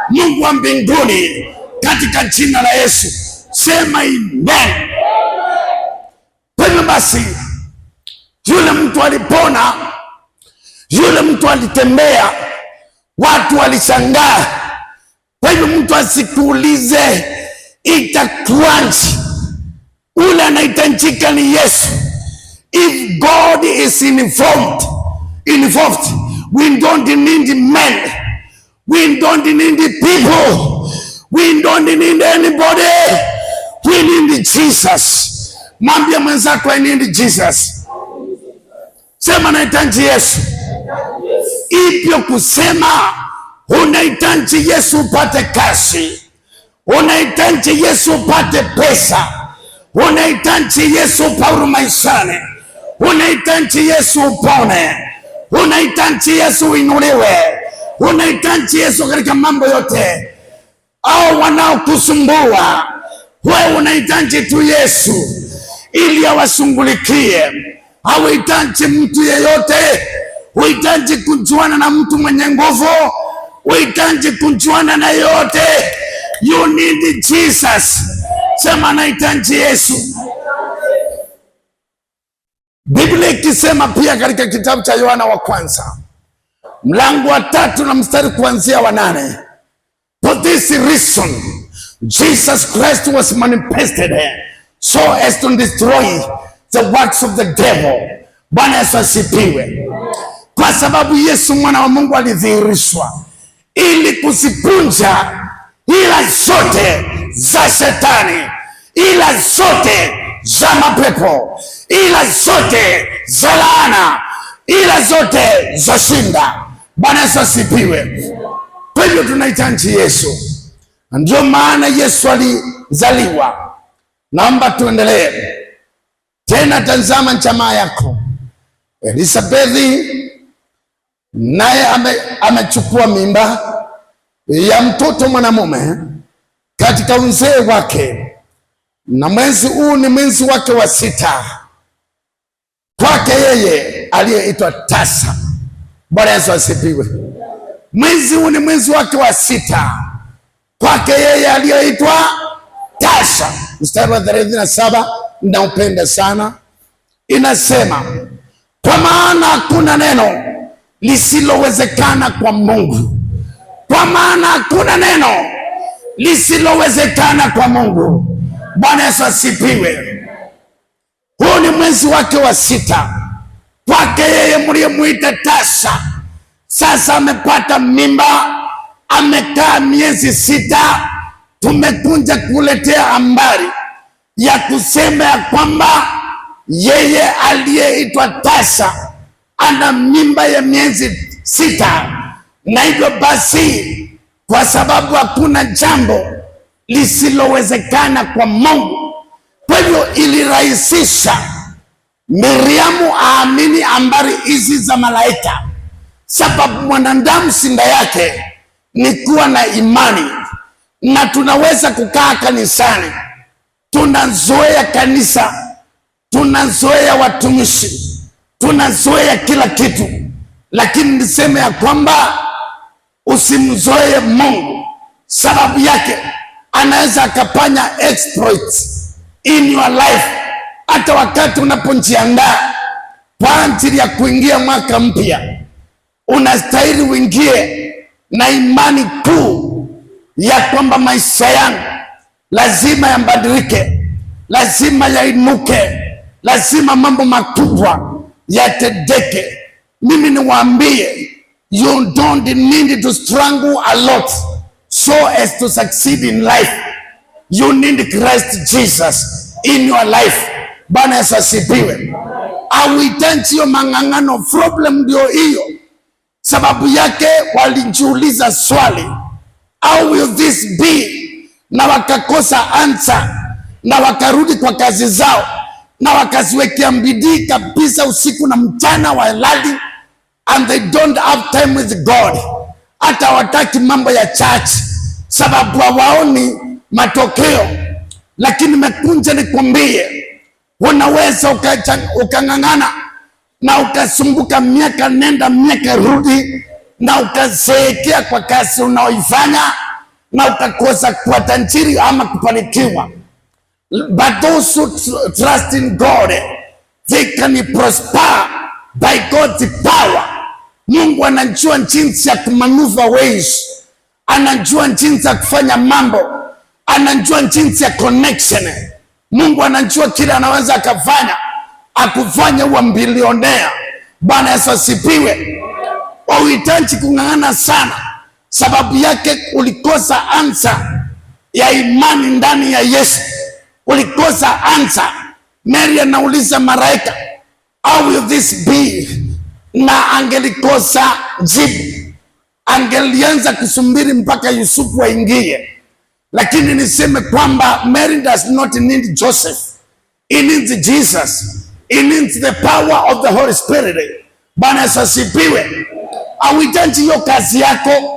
[SPEAKER 3] Mungu wa mbinguni, katika jina la Yesu. Sema amen. Kwa hivyo basi yule mtu alipona, yule mtu alitembea, watu walishangaa. Kwa hivyo mtu asikuulize itakuwaje, ule anahitajika ni Yesu. If God is involved, we don't need men, we don't need people, we don't need anybody, we need Jesus. Mwambie mwenzako I need Jesus. Sema nahitaji Yesu. Hivyo kusema unahitaji Yesu upate kazi, unahitaji Yesu upate pesa, unahitaji Yesu upauru maishani, unahitaji Yesu upone, unahitaji Yesu uinuliwe, unahitaji Yesu katika mambo yote. Au wanaokusumbua wewe, unahitaji tu Yesu ili awashughulikie. Hauhitaji mtu yeyote, uhitaji kujuana na mtu mwenye nguvu, uhitaji kujuana na yote. You need Jesus. Sema nahitaji Yesu. Biblia ikisema pia katika kitabu cha Yohana wa kwanza mlango wa 3 na mstari kuanzia wa 8, for this reason Jesus Christ was manifested so as to destroy the works of the devil. Bwana Yesu asifiwe. Kwa sababu Yesu mwana wa Mungu alidhihirishwa ili kuzipunja ila zote za shetani, ila zote za mapepo, ila zote za laana, ila zote zashinda. Bwana Yesu asifiwe. Kwa hivyo tunahitaji Yesu, ndio maana Yesu alizaliwa. Naomba tuendelee tena. Tazama jamaa yako Elisabethi, naye amechukua mimba ya mtoto mwanamume katika uzee wake, na mwezi huu ni mwezi wake wa 6 kwake yeye aliyeitwa tasa. Bwana Yesu asifiwe. Mwezi huu ni mwezi wake wa 6 kwake yeye aliyeitwa tasa. Mstari wa 37 naupenda sana, inasema kwa maana hakuna neno lisilowezekana kwa Mungu. Kwa maana hakuna neno lisilowezekana kwa Mungu. Bwana Yesu asifiwe. Huu ni mwezi wake wa 6 kwake yeye mliyemuita tasa. Sasa amepata mimba, amekaa miezi 6. Tumekuja kuletea habari ya kusema ya kwamba yeye aliyeitwa tasa ana mimba ya miezi 6, na hivyo basi, kwa sababu hakuna jambo lisilowezekana kwa Mungu, kwa hivyo ilirahisisha Miriamu aamini habari hizi za malaika, sababu mwanadamu sinda yake ni kuwa na imani. Na tunaweza kukaa kanisani, tunazoea kanisa, tunazoea watumishi, tunazoea kila kitu, lakini niseme ya kwamba usimzoee Mungu. Sababu yake anaweza akafanya exploits in your life. Hata wakati unapojiandaa kwa ajili ya kuingia mwaka mpya, unastahili uingie na imani kuu ya kwamba maisha yangu lazima yabadilike, lazima yainuke, lazima mambo makubwa yatendeke. Mimi niwaambie, you don't need to struggle a lot so as to succeed in life. You need Christ Jesus in your life. Bwana Yesu asifiwe. Hauhitaji hiyo mang'ang'ano. Problem ndio hiyo. Sababu yake walijiuliza swali, how will this be? Na wakakosa answer, na wakarudi kwa kazi zao, na wakaziwekea bidii kabisa usiku na mchana walali, and they don't have time with God. Hata wataki mambo ya church sababu hawaoni matokeo. Lakini mekunja nikwambie, unaweza ukang'ang'ana na ukasumbuka miaka nenda miaka rudi, na ukazeekea kwa kazi unaoifanya, na ukakosa kuwa tajiri ama kufanikiwa. But those who trust in God, they can prosper by God's power. Mungu anajua jinsi ya kumaneuver ways, anajua jinsi ya kufanya mambo, anajua jinsi ya connection. Mungu anajua kile anaweza akafanya akufanya uwe bilionea. Bwana Yesu asifiwe. Wauhitaji kung'ang'ana sana, sababu yake ulikosa answer ya imani ndani ya Yesu. Ulikosa answer. Mary anauliza malaika, how will this be? Na angelikosa jibu, angelianza kusubiri mpaka Yusufu aingie. Lakini niseme kwamba Mary does not need Joseph. He needs Jesus. He needs the power of the Holy Spirit. Bwana Yesu asifiwe. Hauhitaji hiyo kazi yako.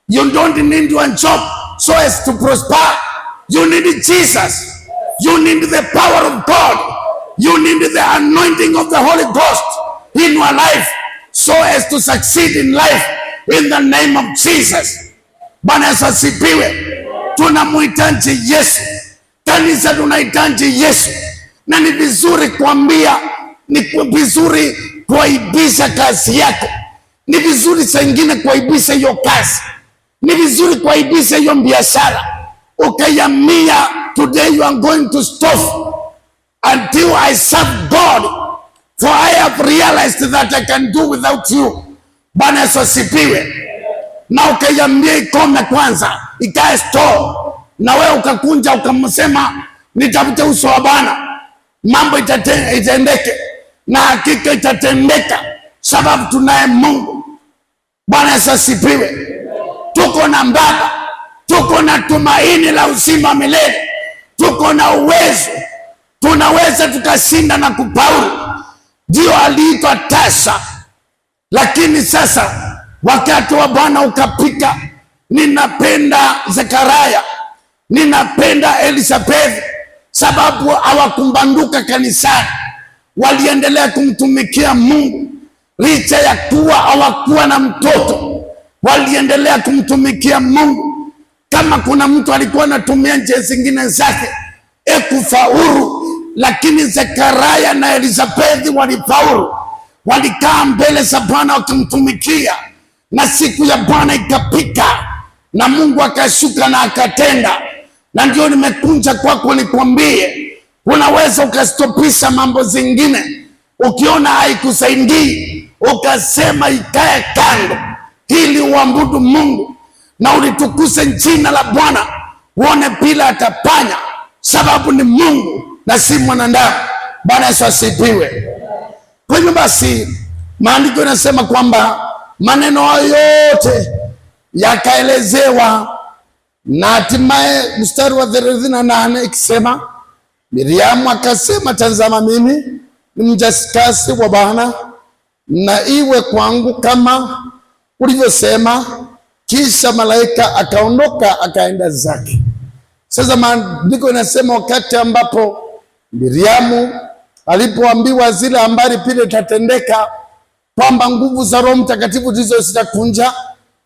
[SPEAKER 3] You don't need one job so as to prosper. You need Jesus. You need the power of God. You need the anointing of the Holy Ghost in your life so as to succeed in life in the name of Jesus. Bwana Yesu asifiwe. Tunamhitaji Yesu. Kanisa tunahitaji Yesu. Na ni vizuri kuambia, ni vizuri kuaibisha kazi yako. Ni vizuri saa ingine kuaibisha hiyo kazi. Ni vizuri kuaibisha hiyo biashara. Ukayambia, today you are going to stop until I serve God, for I have realized that I can do without you. Bwana Yesu asifiwe. Na ukayambia ikome kwanza, ikae store, na wewe ukakunja ukamsema nitafute uso wa Bwana, mambo itendeke, na hakika itatendeka, sababu tunaye Mungu. Bwana Yesu asifiwe. Tuko na Baba, tuko na tumaini la uzima milele, tuko na uwezo, tunaweza tukashinda na kupaulu. Ndio aliitwa tasa, lakini sasa wakati wa Bwana ukapita. Ninapenda Zekaria, ninapenda Elizabeth, sababu hawakumbanduka kanisani, waliendelea kumtumikia Mungu licha ya kuwa hawakuwa na mtoto, waliendelea kumtumikia Mungu. Kama kuna mtu alikuwa anatumia njia zingine zake kufaulu, lakini Zekaria na Elizabeth walifaulu, walikaa mbele za Bwana wakimtumikia, na siku ya Bwana ikapita na Mungu akashuka na akatenda. Na ndio nimekunja kwako nikwambie, unaweza ukastopisha mambo zingine ukiona haikusaidii, ukasema ikae kando, ili uabudu Mungu na ulitukuse jina la Bwana, uone bila atapanya, sababu ni Mungu na si mwanadamu. Bwana Yesu asifiwe. Kwa hivyo basi maandiko yanasema kwamba maneno hayo yote yakaelezewa, na hatimaye mstari wa 38 ikisema, Miriamu akasema, tazama mimi ni mjakazi wa Bwana, na iwe kwangu kama ulivyosema. Kisha malaika akaondoka akaenda zake. Sasa maandiko yanasema wakati ambapo Miriamu alipoambiwa zile habari pile itatendeka, kwamba nguvu za Roho Mtakatifu ndizo zitakunja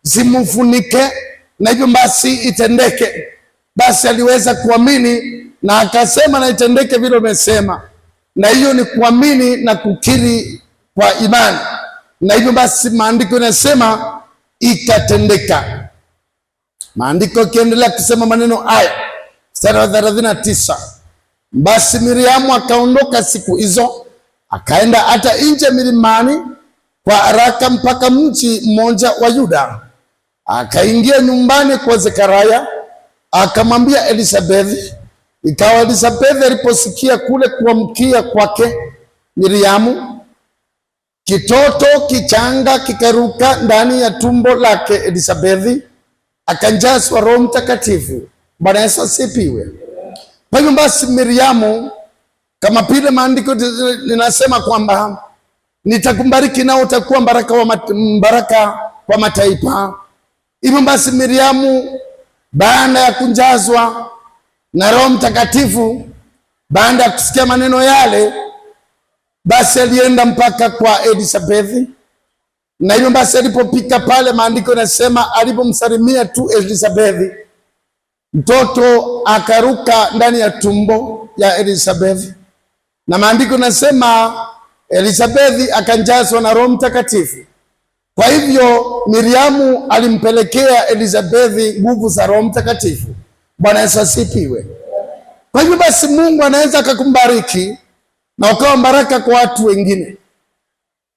[SPEAKER 3] zimfunike, na hivyo basi itendeke, basi aliweza kuamini na akasema na itendeke vile umesema. Na hiyo ni kuamini na kukiri kwa imani, na hivyo basi maandiko yanasema ikatendeka. Maandiko yakiendelea kusema maneno haya, mstari wa 39, basi Miriamu akaondoka siku hizo akaenda hata nje milimani kwa haraka mpaka mji mmoja wa Yuda. Akaingia nyumbani kwa Zekaria akamwambia Elizabeth. Ikawa Elizabeth aliposikia kule kuamkia kwake Miriamu, kitoto kichanga kikaruka ndani ya tumbo lake Elizabeth, akanjazwa Roho Mtakatifu. Bwana Yesu asifiwe. Kwa hivyo basi Miriamu, kama vile maandiko linasema kwamba nitakubariki na utakuwa baraka kwa mataifa. Hivyo basi Miriamu, baada ya kunjazwa na Roho Mtakatifu, baada ya kusikia maneno yale, basi alienda mpaka kwa Elizabeth. Na hivyo basi alipopika pale, maandiko yanasema alipomsalimia tu Elizabeth, mtoto akaruka ndani ya tumbo ya Elizabeth. Na maandiko yanasema Elizabeth akanjazwa na Roho Mtakatifu. Kwa hivyo Miriamu alimpelekea Elizabeth nguvu za Roho Mtakatifu. Bwana Yesu asifiwe. Kwa hivyo basi Mungu anaweza akakubariki na ukawa baraka kwa watu wengine.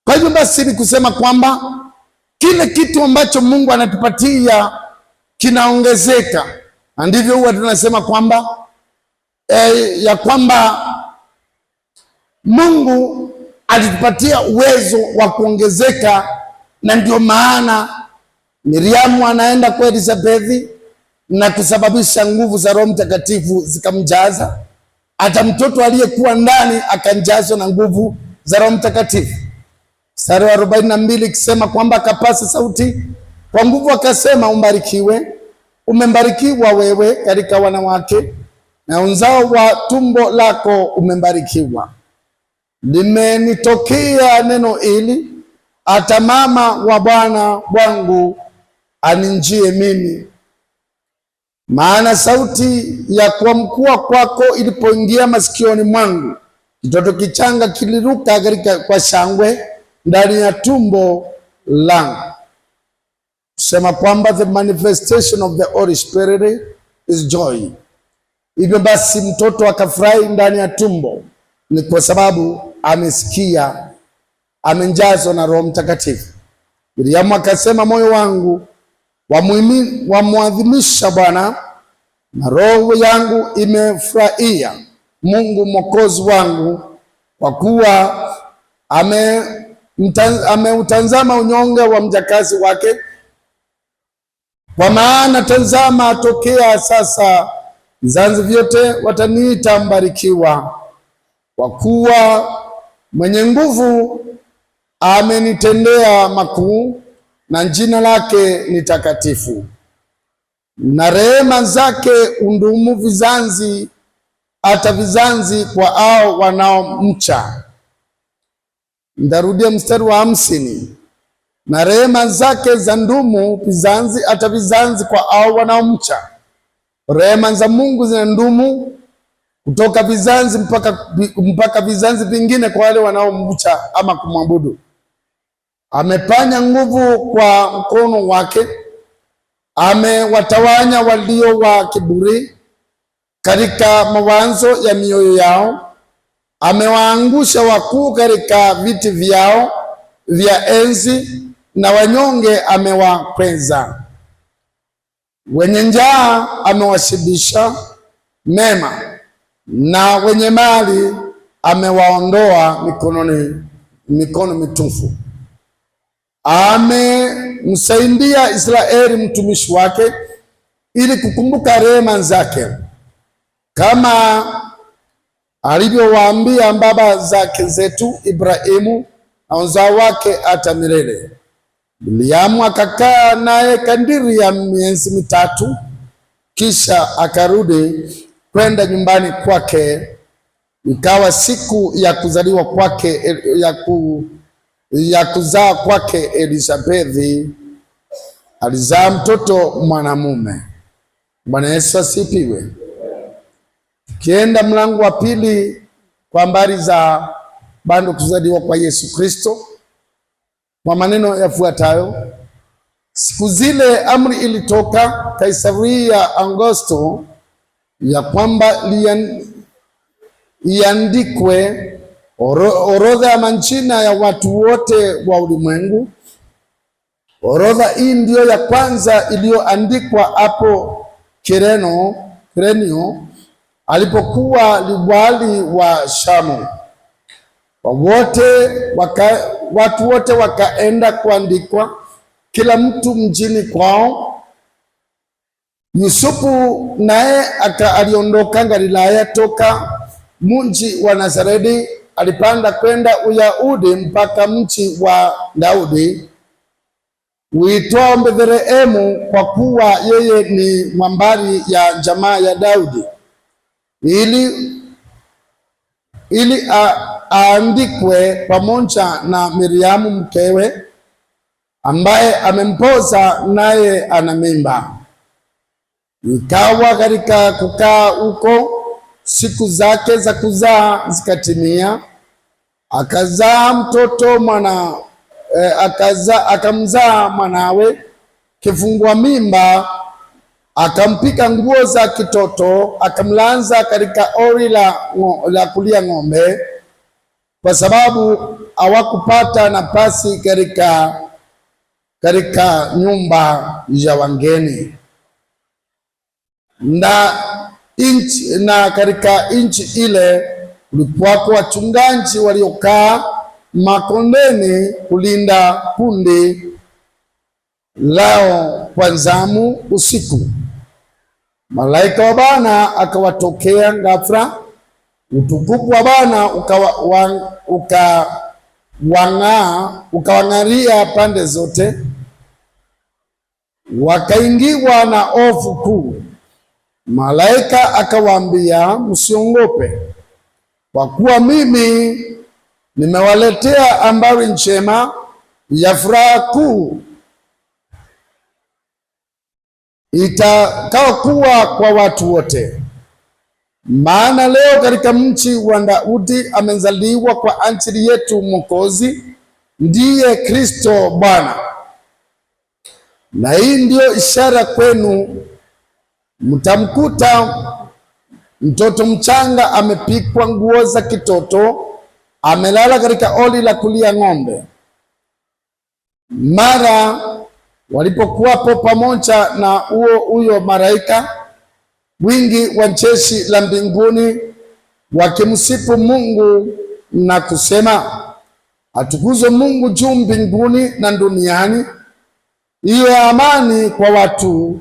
[SPEAKER 3] Kwa hivyo basi ni kusema kwamba kile kitu ambacho Mungu anatupatia kinaongezeka. Ndivyo huwa tunasema kwamba ya kwamba Mungu alitupatia uwezo wa kuongezeka, na ndio maana Miriamu anaenda kwa Elizabeth na kusababisha nguvu za Roho Mtakatifu zikamjaza. Hata mtoto aliyekuwa ndani akanjazwa na nguvu za Roho Mtakatifu. Mstari wa 42 ikisema kwamba akapasa sauti kwa nguvu akasema, umbarikiwe, umembarikiwa wewe katika wanawake, na uzao wa tumbo lako umembarikiwa. Limenitokea neno hili, hata mama wa Bwana wangu aninjie mimi. Maana sauti ya kuamkua kwako ilipoingia masikioni mwangu, kitoto kichanga kiliruka kwa shangwe ndani ya tumbo langu. Sema kwamba the manifestation of the Holy Spirit is joy. Hivyo basi mtoto akafurahi ndani ya tumbo, ni kwa sababu amesikia, amenjazwa na Roho Mtakatifu. Miriamu akasema, moyo wangu wamwadhimisha Bwana, na roho yangu imefurahia Mungu mwokozi wangu, kwa kuwa ameutazama unyonge wa mjakazi wake. Kwa maana tazama, tokea sasa vizazi vyote wataniita mbarikiwa, kwa kuwa mwenye nguvu amenitendea makuu, na jina lake ni takatifu. Na rehema zake undumu vizazi hata vizazi kwa hao wanaomcha. Ndarudia mstari wa 50. Na rehema zake za ndumu vizazi hata vizazi kwa hao wanaomcha. Rehema za Mungu zina ndumu kutoka vizazi mpaka vizazi vingine kwa wale wanaomcha ama kumwabudu. Amepanya nguvu kwa mkono wake, amewatawanya walio wa kiburi katika mawazo ya mioyo yao. Amewaangusha wakuu katika viti vyao vya enzi, na wanyonge amewakweza. Wenye njaa amewashibisha mema, na wenye mali amewaondoa mikono mitupu. Amemsaidia Israeli mtumishi wake, ili kukumbuka rehema zake, kama alivyowaambia baba zake zetu Ibrahimu na uzao wake hata milele. Biliamu akakaa naye kadiri ya miezi mitatu, kisha akarudi kwenda nyumbani kwake. Ikawa siku ya kuzaliwa kwake ya kuzaa kwake, Elisabethi alizaa mtoto mwanamume. Bwana Yesu asifiwe. Tukienda mlango wa pili kwa habari za bado kuzaliwa kwa Yesu Kristo, kwa maneno yafuatayo: siku zile amri ilitoka Kaisaria Augusto ya kwamba iandikwe orodha ya majina ya watu wote wa ulimwengu. Orodha hii ndiyo ya kwanza iliyoandikwa hapo Kirenio alipokuwa liwali wa Shamu. Watu wote wakaenda kuandikwa, kila mtu mjini kwao. Yusufu naye aliondoka Galilaya toka mji wa Nazareti, alipanda kwenda Uyahudi mpaka mji wa Daudi uitwao Bethlehemu, kwa kuwa yeye ni mwambari ya jamaa ya Daudi, ili aandikwe pamoja na Miriamu mkewe, ambaye amempoza naye ana mimba. Ikawa katika kukaa huko, siku zake za kuzaa zikatimia, akazaa mtoto akamzaa mwanawe kifungua mimba, akampika nguo za kitoto, akamlaza katika ori la kulia ng'ombe, kwa sababu hawakupata nafasi katika nyumba ya wageni. Na katika nchi ile kulikuwako wachungaji waliokaa makondeni kulinda kundi lao kwa zamu usiku. Malaika wa Bwana akawatokea ghafla, utukufu wa Bwana ukawang'aria pande zote, wakaingiwa na hofu kuu. Malaika akawaambia, msiogope, kwa kuwa mimi nimewaletea habari njema ya furaha kuu itakayokuwa kwa watu wote. Maana leo katika mji wa Daudi amezaliwa kwa ajili yetu Mwokozi, ndiye Kristo Bwana. Na hii ndiyo ishara kwenu, mtamkuta mtoto mchanga amepikwa nguo za kitoto, amelala katika ori la kulia ng'ombe. Mara walipokuwapo pamoja na huyo malaika, wingi wa jeshi la mbinguni wakimsifu Mungu na kusema, Atukuzwe Mungu juu mbinguni na duniani, iwe amani kwa watu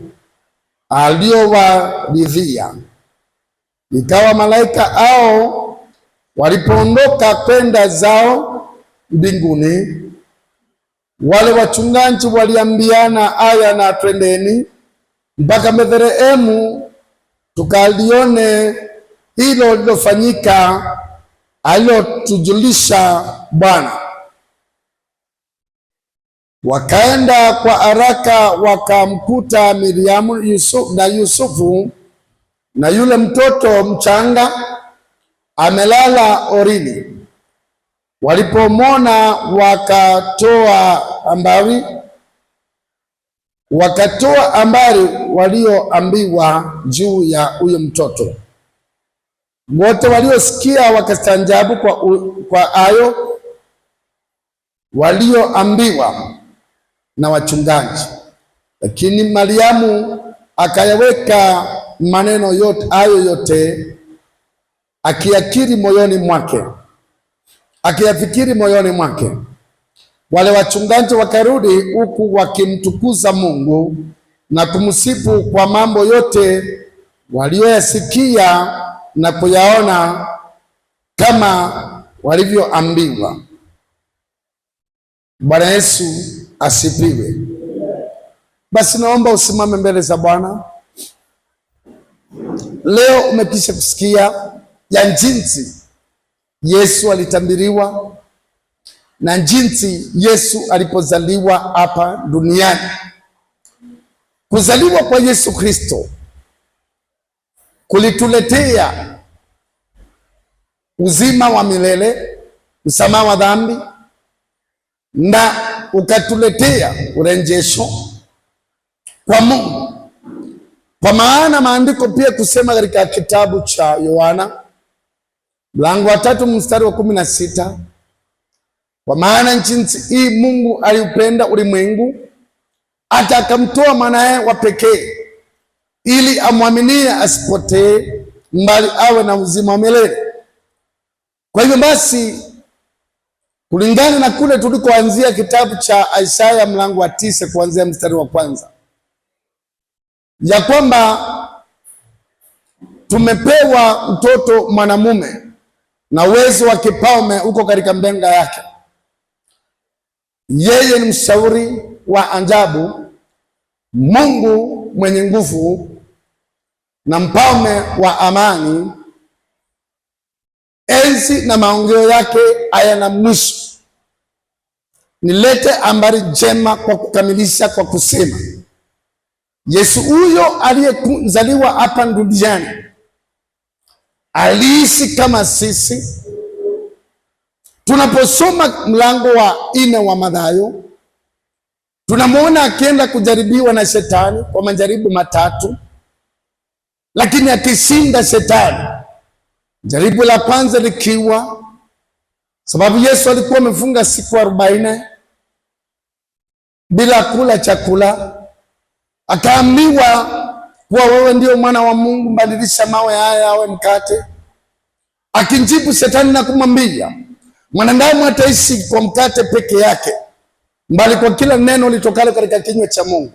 [SPEAKER 3] aliowaridhia. Ikawa malaika hao walipoondoka kwenda zao mbinguni, wale wachungaji waliambiana, haya na twendeni mpaka Bethlehemu tukalione hilo lilofanyika alilotujulisha Bwana. Wakaenda kwa haraka, wakamkuta Miriamu Yusufu na yule mtoto mchanga amelala orini. Walipomwona wakatoa ambari walioambiwa juu ya huyo mtoto. Wote waliosikia wakastaajabu kwa hayo walioambiwa na wachungaji. Lakini Mariamu akayaweka maneno hayo yote akiyafikiri moyoni mwake. Wale wachungaji wakarudi huku wakimtukuza Mungu na kumsifu kwa mambo yote walioyasikia na kuyaona kama walivyoambiwa. Bwana Yesu asifiwe. Basi naomba usimame mbele za Bwana. Leo umekwisha kusikia ya jinsi Yesu alitambiriwa na jinsi Yesu alipozaliwa hapa duniani. Kuzaliwa kwa Yesu Kristo kulituletea uzima wa milele, msamaha wa dhambi, na ukatuletea urejesho kwa Mungu. Kwa maana maandiko pia kusema katika kitabu cha Yohana mlango wa 3 mstari wa 16, kwa maana jinsi hii Mungu aliupenda ulimwengu hata akamtoa mwanaye wa pekee, ili amwaminie asipotee, mbali awe na uzima wa milele. Kwa hivyo basi, kulingana na kule tulikoanzia kitabu cha Isaya mlango wa 9 kuanzia mstari wa 1, ya kwamba tumepewa mtoto mwanamume na uwezo wa kifalme uko katika mbenga yake. Yeye ni mshauri wa ajabu, Mungu mwenye nguvu na mfalme wa amani. Enzi na maongeo yake hayana mwisho. Nilete habari njema kwa kukamilisha kwa kusema, Yesu huyo aliyezaliwa hapa duniani aliishi kama sisi. Tunaposoma mlango wa 4 wa Mathayo, tunamwona akienda kujaribiwa na shetani kwa majaribu 3, lakini akishinda shetani. Jaribu la kwanza likiwa sababu Yesu alikuwa amefunga siku 40 bila kula chakula, akaambiwa kuwa wewe ndio mwana wa Mungu, badilisha mawe haya awe mkate. Akinjibu shetani na kumwambia, mwanadamu hataishi kwa mkate peke yake, bali kwa kila neno litokalo katika kinywa cha Mungu.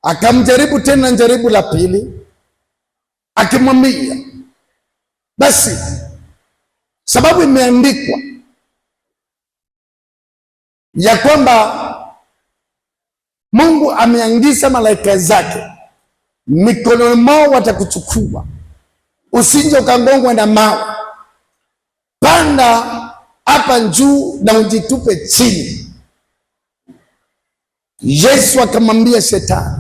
[SPEAKER 3] Akamjaribu tena jaribu la pili, akimwambia, basi sababu imeandikwa ya kwamba Mungu ameangiza malaika zake, mikononi mwao watakuchukua, usije ukagongwa na mawe. Panda hapa juu na ujitupe chini. Yesu akamwambia shetani,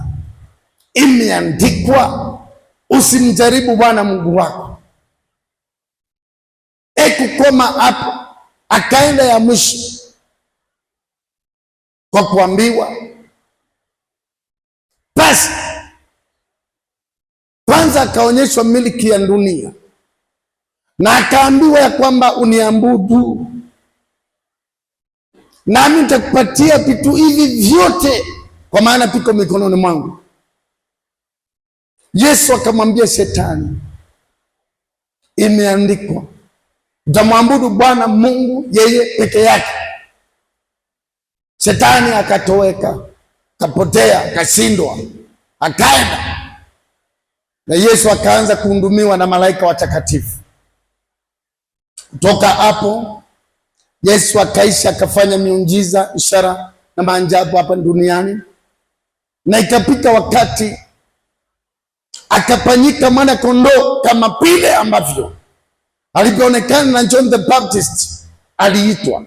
[SPEAKER 3] imeandikwa, usimjaribu Bwana Mungu wako. Kukoma hapo, akaenda ya mwisho kwa kuambiwa, basi kwanza akaonyeshwa miliki ya dunia na akaambiwa ya kwamba uniabudu nami nitakupatia vitu hivi vyote, kwa maana piko mikononi mwangu. Yesu akamwambia shetani, imeandikwa, utamwabudu Bwana Mungu yeye peke yake. Shetani akatoweka, kapotea, akashindwa, akaenda, na Yesu akaanza kuhudumiwa na malaika watakatifu. Kutoka hapo Yesu akaishi, akafanya miujiza, ishara na maajabu hapa duniani, na ikapita wakati akafanyika mwana kondoo kama vile ambavyo alipoonekana na John the Baptist aliitwa.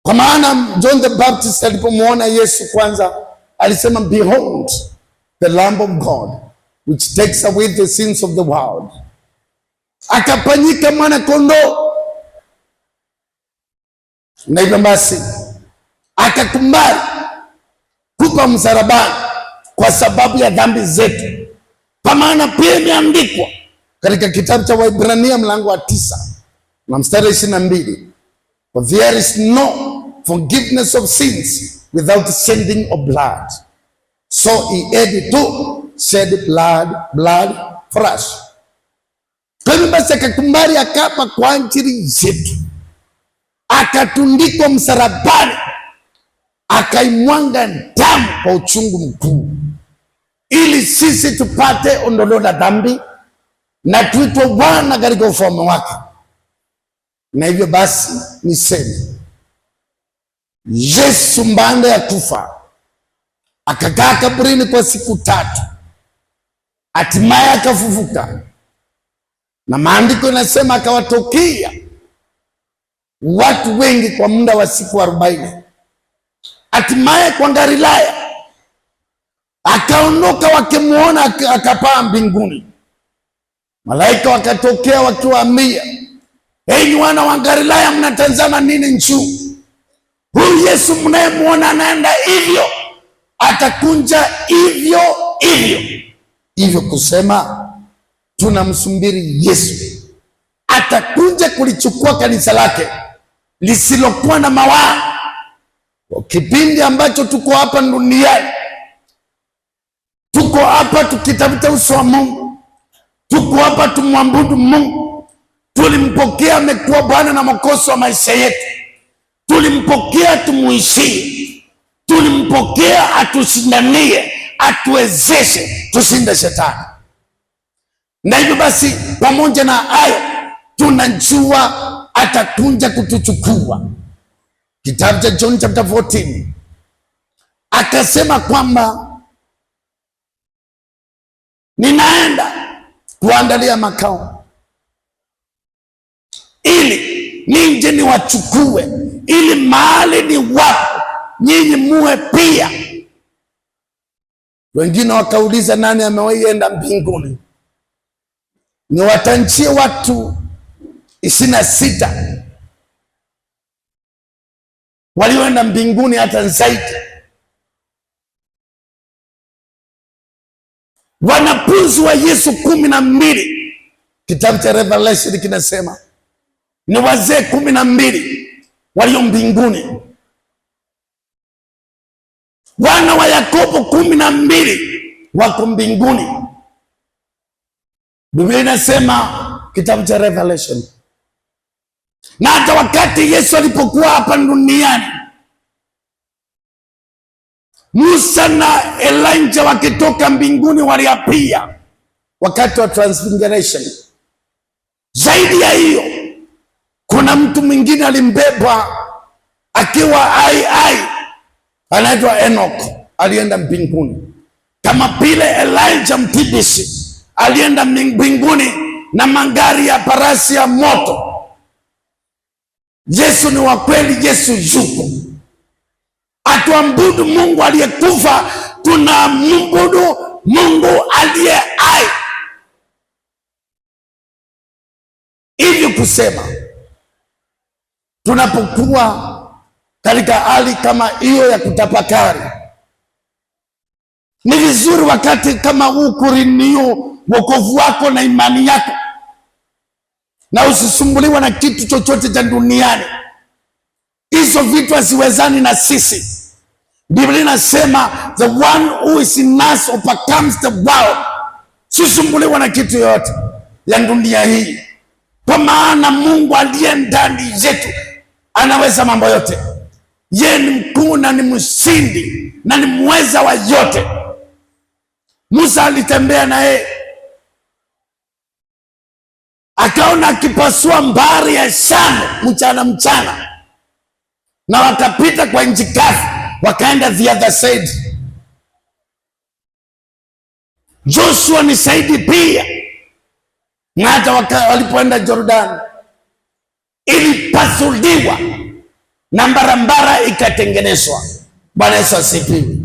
[SPEAKER 3] Kwa maana John the Baptist alipomuona Yesu kwanza alisema, behold the Lamb of God which takes away the sins of the world. Akafanyika mwana kondoo, na hivyo basi akakubali kufa msalabani kwa sababu ya dhambi zetu. Kwa maana pia imeandikwa katika kitabu cha Waebrania mlango wa 9 na mstari 22, for there is no forgiveness of sins without shedding of blood, so he had to shed blood for us. Kwa hivyo basi akakubali, akafa kwa ajili yetu, akatundikwa msalabani, akaimwanga damu kwa uchungu mkuu, ili sisi tupate ondoleo la dhambi na tuitwe wana katika ufalme wake. Na hivyo basi niseme, Yesu baada ya kufa akakaa kaburini kwa siku 3, hatimaye akafufuka, na maandiko yanasema akawatokea watu wengi kwa muda wa siku 40. Hatimaye kwa Galilaya akaondoka, wakimuona akapaa mbinguni. Malaika wakatokea wakiwaambia, enyi wana wa Galilaya, mnatazama nini juu? Huyu Yesu mnayemuona anaenda hivyo, atakunja hivyo hivyo. Hivyo kusema tunamsubiri Yesu, atakunja kulichukua kanisa lake lisilokuwa na mawaa. Kipindi ambacho tuko hapa duniani, tuko hapa tukitafuta uso wa Mungu, tuko hapa tumwabudu Mungu. Tulimpokea amekuwa Bwana na Mwokozi wa maisha yetu, tulimpokea tumuishie, tulimpokea atushindanie, atuwezeshe tushinde shetani. Na hivyo basi pamoja na hayo tunajua atakunja kutuchukua. Kitabu cha John chapter 14 akasema kwamba ninaenda kuandalia makao ili nije niwachukue, ili mahali ni wapo nyinyi muwe pia. Wengine wakauliza, nani amewahi enda mbinguni? Niwatanchie watu 26 walioenda mbinguni, hata zaidi. Wanafunzi wa Yesu 12, kitabu cha Revelation kinasema ni wazee 12 walio mbinguni. Wana wa Yakobo 12 wako mbinguni. Biblia inasema kitabu cha Revelation. Na hata wakati Yesu alipokuwa hapa duniani, Musa na Elijah wakitoka mbinguni waliapia wakati wa transfiguration. Zaidi ya hiyo, kuna mtu mwingine alimbeba akiwa hai, anaitwa Enoch, alienda mbinguni. Kama vile Elijah mtibisi alienda mbinguni na magari ya farasi ya moto. Yesu ni wa kweli, Yesu yupo. Atuabudu Mungu aliyekufa, tunamwabudu Mungu aliye hai. Hivyo kusema, tunapokuwa katika hali kama hiyo ya kutafakari, ni vizuri wakati kama huu kurinio wokovu wako na imani yako, na usisumbuliwa na kitu chochote cha duniani. Hizo vitu haziwezani na sisi. Biblia inasema the one who is in us overcomes the world. Usisumbuliwa na kitu yoyote ya dunia hii. kwa maana Mungu aliye ndani yetu anaweza mambo yote. Yeye ni mkuu na ni mshindi na ni mweza wa yote. Musa alitembea na yeye, akaona akipasua bahari ya Shamu mchana, na wakapita kwa nchi kavu, wakaenda the other side. Joshua ni shahidi pia, na hata walipoenda Jordan ilipasuliwa na barabara ikatengenezwa. Bwana Yesu asifiwe.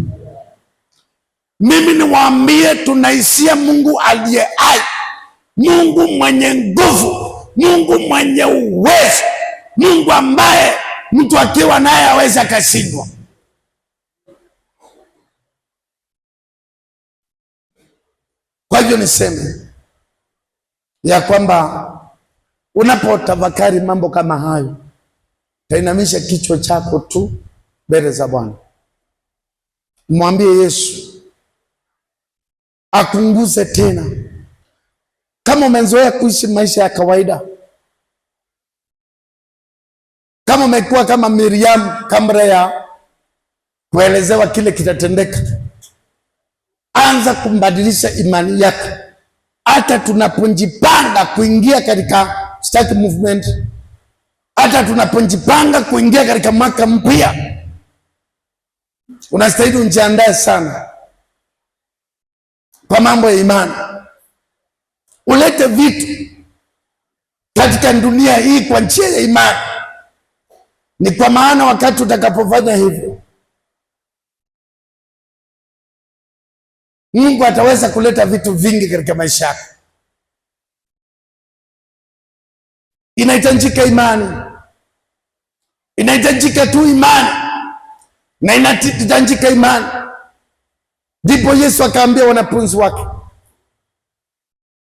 [SPEAKER 3] Mimi niwaambie, tunaishia Mungu aliye hai, Mungu mwenye nguvu, Mungu mwenye uwezo, Mungu ambaye mtu akiwa naye hawezi akashindwa. Kwa hivyo niseme ya kwamba unapotafakari mambo kama hayo, tainamisha kichwa chako tu mbele za Bwana, mwambie Yesu akunguze tena. Kama umezoea kuishi maisha ya kawaida, kama umekuwa kama Miriam kabla ya kuelezewa kile kitatendeka, anza kumbadilisha imani yako. Hata tunapojipanga kuingia katika Start Movement, hata tunapojipanga kuingia katika mwaka mpya, unastahili ujiandae sana kwa mambo ya imani. Ulete vitu katika dunia hii kwa njia ya imani. Ni kwa maana wakati utakapofanya hivyo, Mungu ataweza kuleta vitu vingi katika maisha yako. Inahitajika imani, inahitajika tu imani, na inahitajika imani. Ndipo Yesu akaambia wanafunzi wake,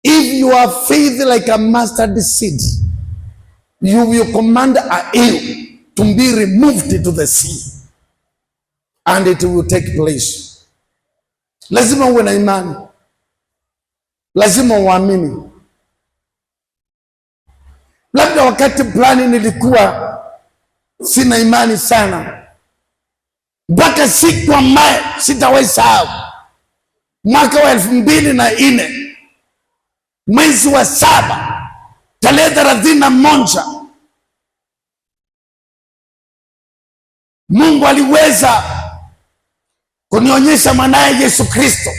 [SPEAKER 3] if you are faith like a mustard seed, you will command a hill to be removed to the sea and it will take place. Lazima uwe na imani, lazima uamini. Labda wakati fulani nilikuwa sina imani sana, mpaka siku ambaye sitawahi sahau, mwaka wa 2004 mwezi wa 7 tarehe 31, Mungu aliweza kunionyesha mwanaye Yesu Kristo,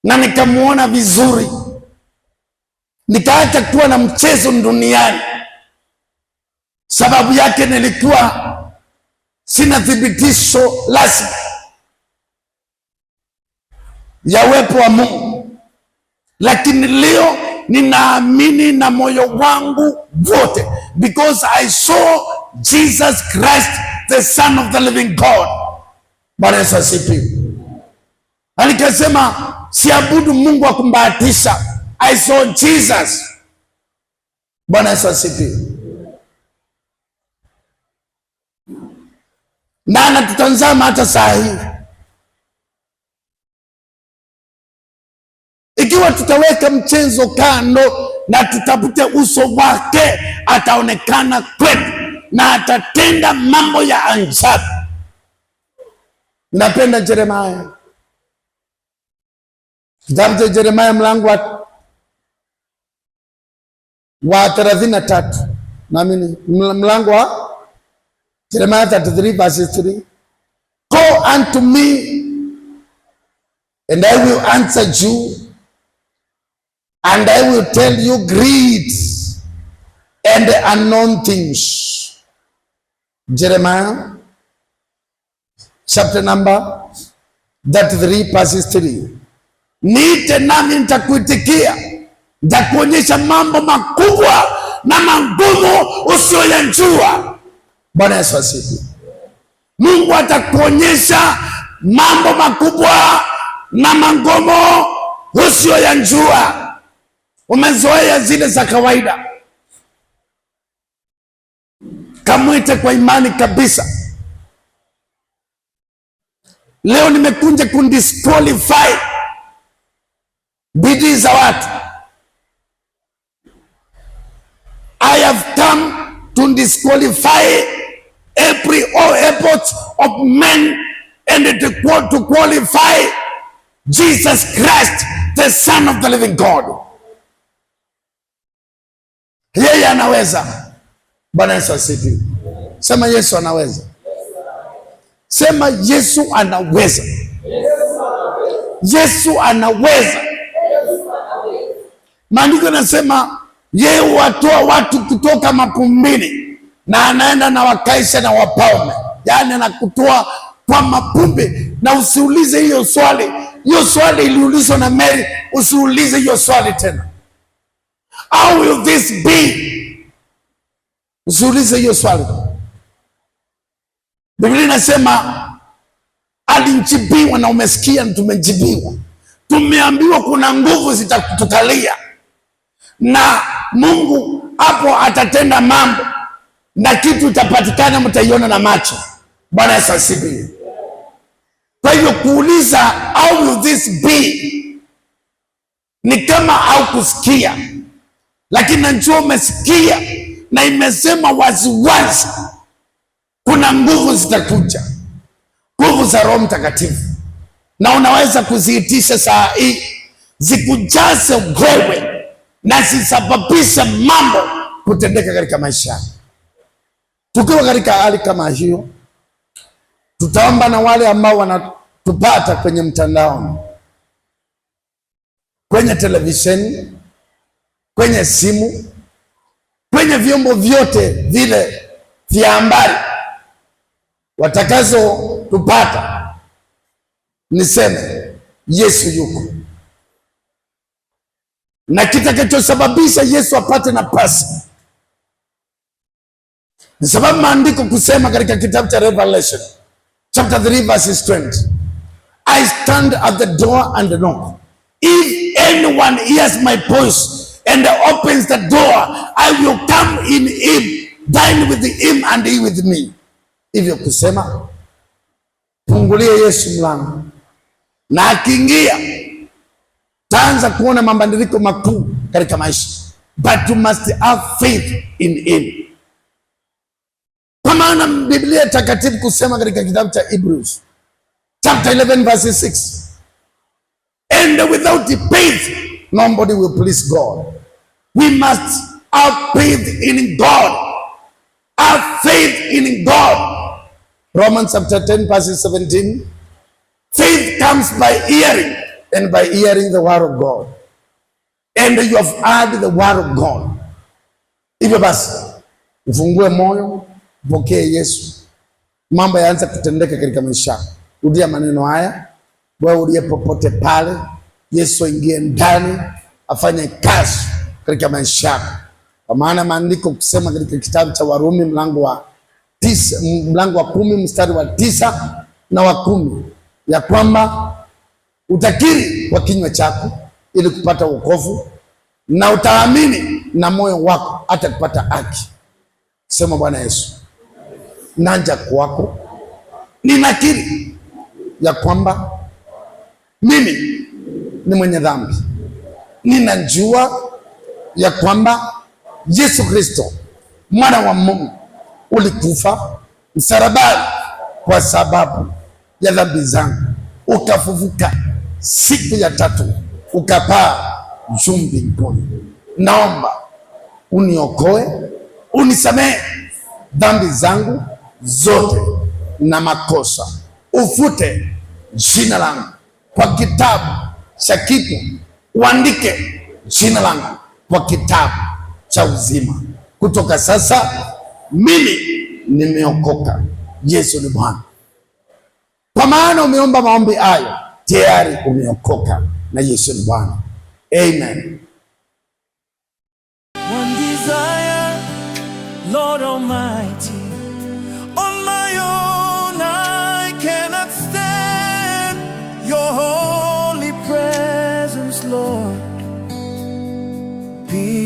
[SPEAKER 3] na nikamuona vizuri, nikaacha kuwa na mchezo duniani. Sababu yake nilikuwa sina thibitisho rasmi ya uwepo wa Mungu, lakini leo ninaamini na moyo wangu wote, because I saw Jesus Christ, the Son of the living God. Bwana Yesu asifiwe. Alikasema siabudu Mungu wa kumbahatisha, I saw Jesus. Bwana Yesu asifiwe. Na anatutazama hata saa hii. Ikiwa tutaweka mchezo kando na tutafute uso wake, ataonekana kwetu na atatenda mambo ya ajabu. Napenda Yeremia. Kitabu cha Yeremia mlango wa 33. Naamini mlango wa Jeremiah 33 verse 3. Call unto me and I will answer you, and I will tell you great and unknown things. Jeremiah chapter number 33 verse 3. Niite nami nitakuitikia, nitakuonyesha mambo makubwa na magumu usiyoyajua. Bwana Yesu asifiwe. Mungu atakuonyesha mambo makubwa na magumu usiyoyajua. Umezoea zile za kawaida. Kamwite kwa imani kabisa. Leo nimekuja kundisqualify bidii za watu. have come to disqualify every effort of men and to qualify Jesus Christ, the Son of the living God. Yeye anaweza. Bwana Yesu asifiwe. Sema Yesu anaweza. Sema Yesu anaweza. Yesu anaweza. Maandiko yanasema yeye huwatoa watu kutoka mapumbini na anaenda na wakaisha na wapaume. Yaani anakutoa kwa mapumbi. Na usiulize hiyo swali. Hiyo swali iliulizwa na Mary. Usiulize hiyo swali tena. How will this be? Usiulize hiyo swali. Biblia inasema alinjibiwa, na umesikia tumejibiwa. Tumeambiwa kuna nguvu zitatukalia, na Mungu hapo atatenda mambo na kitu itapatikana, mtaiona na macho. Bwana Yesu asifiwe. Kwa hivyo kuuliza how will this be ni kama haukusikia, lakini najua umesikia, na imesema waziwazi kuna nguvu zitakuja, nguvu za Roho Mtakatifu, na unaweza kuziitisha saa hii zikujaze wewe na zisababisha mambo kutendeka katika maisha. Tukiwa katika hali kama hiyo, tutaomba na wale ambao wanatupata kwenye mtandao, kwenye televisheni, kwenye simu, kwenye vyombo vyote vile vya habari watakazo tupata, niseme Yesu yuko, na kitakachosababisha Yesu apate nafasi ni sababu maandiko kusema katika kitabu cha Revelation chapter 3 verses 20, I stand at the door and knock. If anyone hears my voice and opens the door, I will come in him, dine with him and he with me. Hivyo kusema, fungulie Yesu mlango, na akiingia taanza kuona mabadiliko makuu katika maisha. But you must have faith in him. Kwa maana Biblia takatifu kusema katika kitabu cha Hebrews chapter 11 verse 6, and without faith nobody will please God. We must have faith in God. Have faith in God. Romans chapter 10 verse 17, faith comes by hearing, and by hearing the word of God. And you have heard the word of God. Hivyo basi ufungue moyo, upokee Yesu, mambo yaanze kutendeka katika maisha. Rudia maneno haya, wewe uliye popote pale, Yesu aingie ndani afanye kazi katika maisha yako. Kwa maana maandiko kusema katika kitabu cha Warumi mlango wa 10 mstari wa 9 na wa 10 ya kwamba utakiri kwa kinywa chako ili kupata wokovu, na utaamini na moyo wako hata kupata haki. Sema, Bwana Yesu, naja kwako, ninakiri ya kwamba mimi ni mwenye dhambi. Ninajua ya kwamba Yesu Kristo mwana wa Mungu ulikufa msalabani kwa sababu ya dhambi zangu, ukafufuka siku ya tatu, ukapaa juu mbinguni. Naomba uniokoe, unisamehe dhambi zangu zote na makosa, ufute jina langu kwa kitabu cha kifo, uandike jina langu kwa kitabu cha uzima. Kutoka sasa mimi nimeokoka. Yesu ni Bwana. Kwa maana umeomba maombi hayo, tayari umeokoka na Yesu ni Bwana. Amen.
[SPEAKER 1] One desire, Lord Almighty, on my own I cannot stand your holy presence, Lord. Be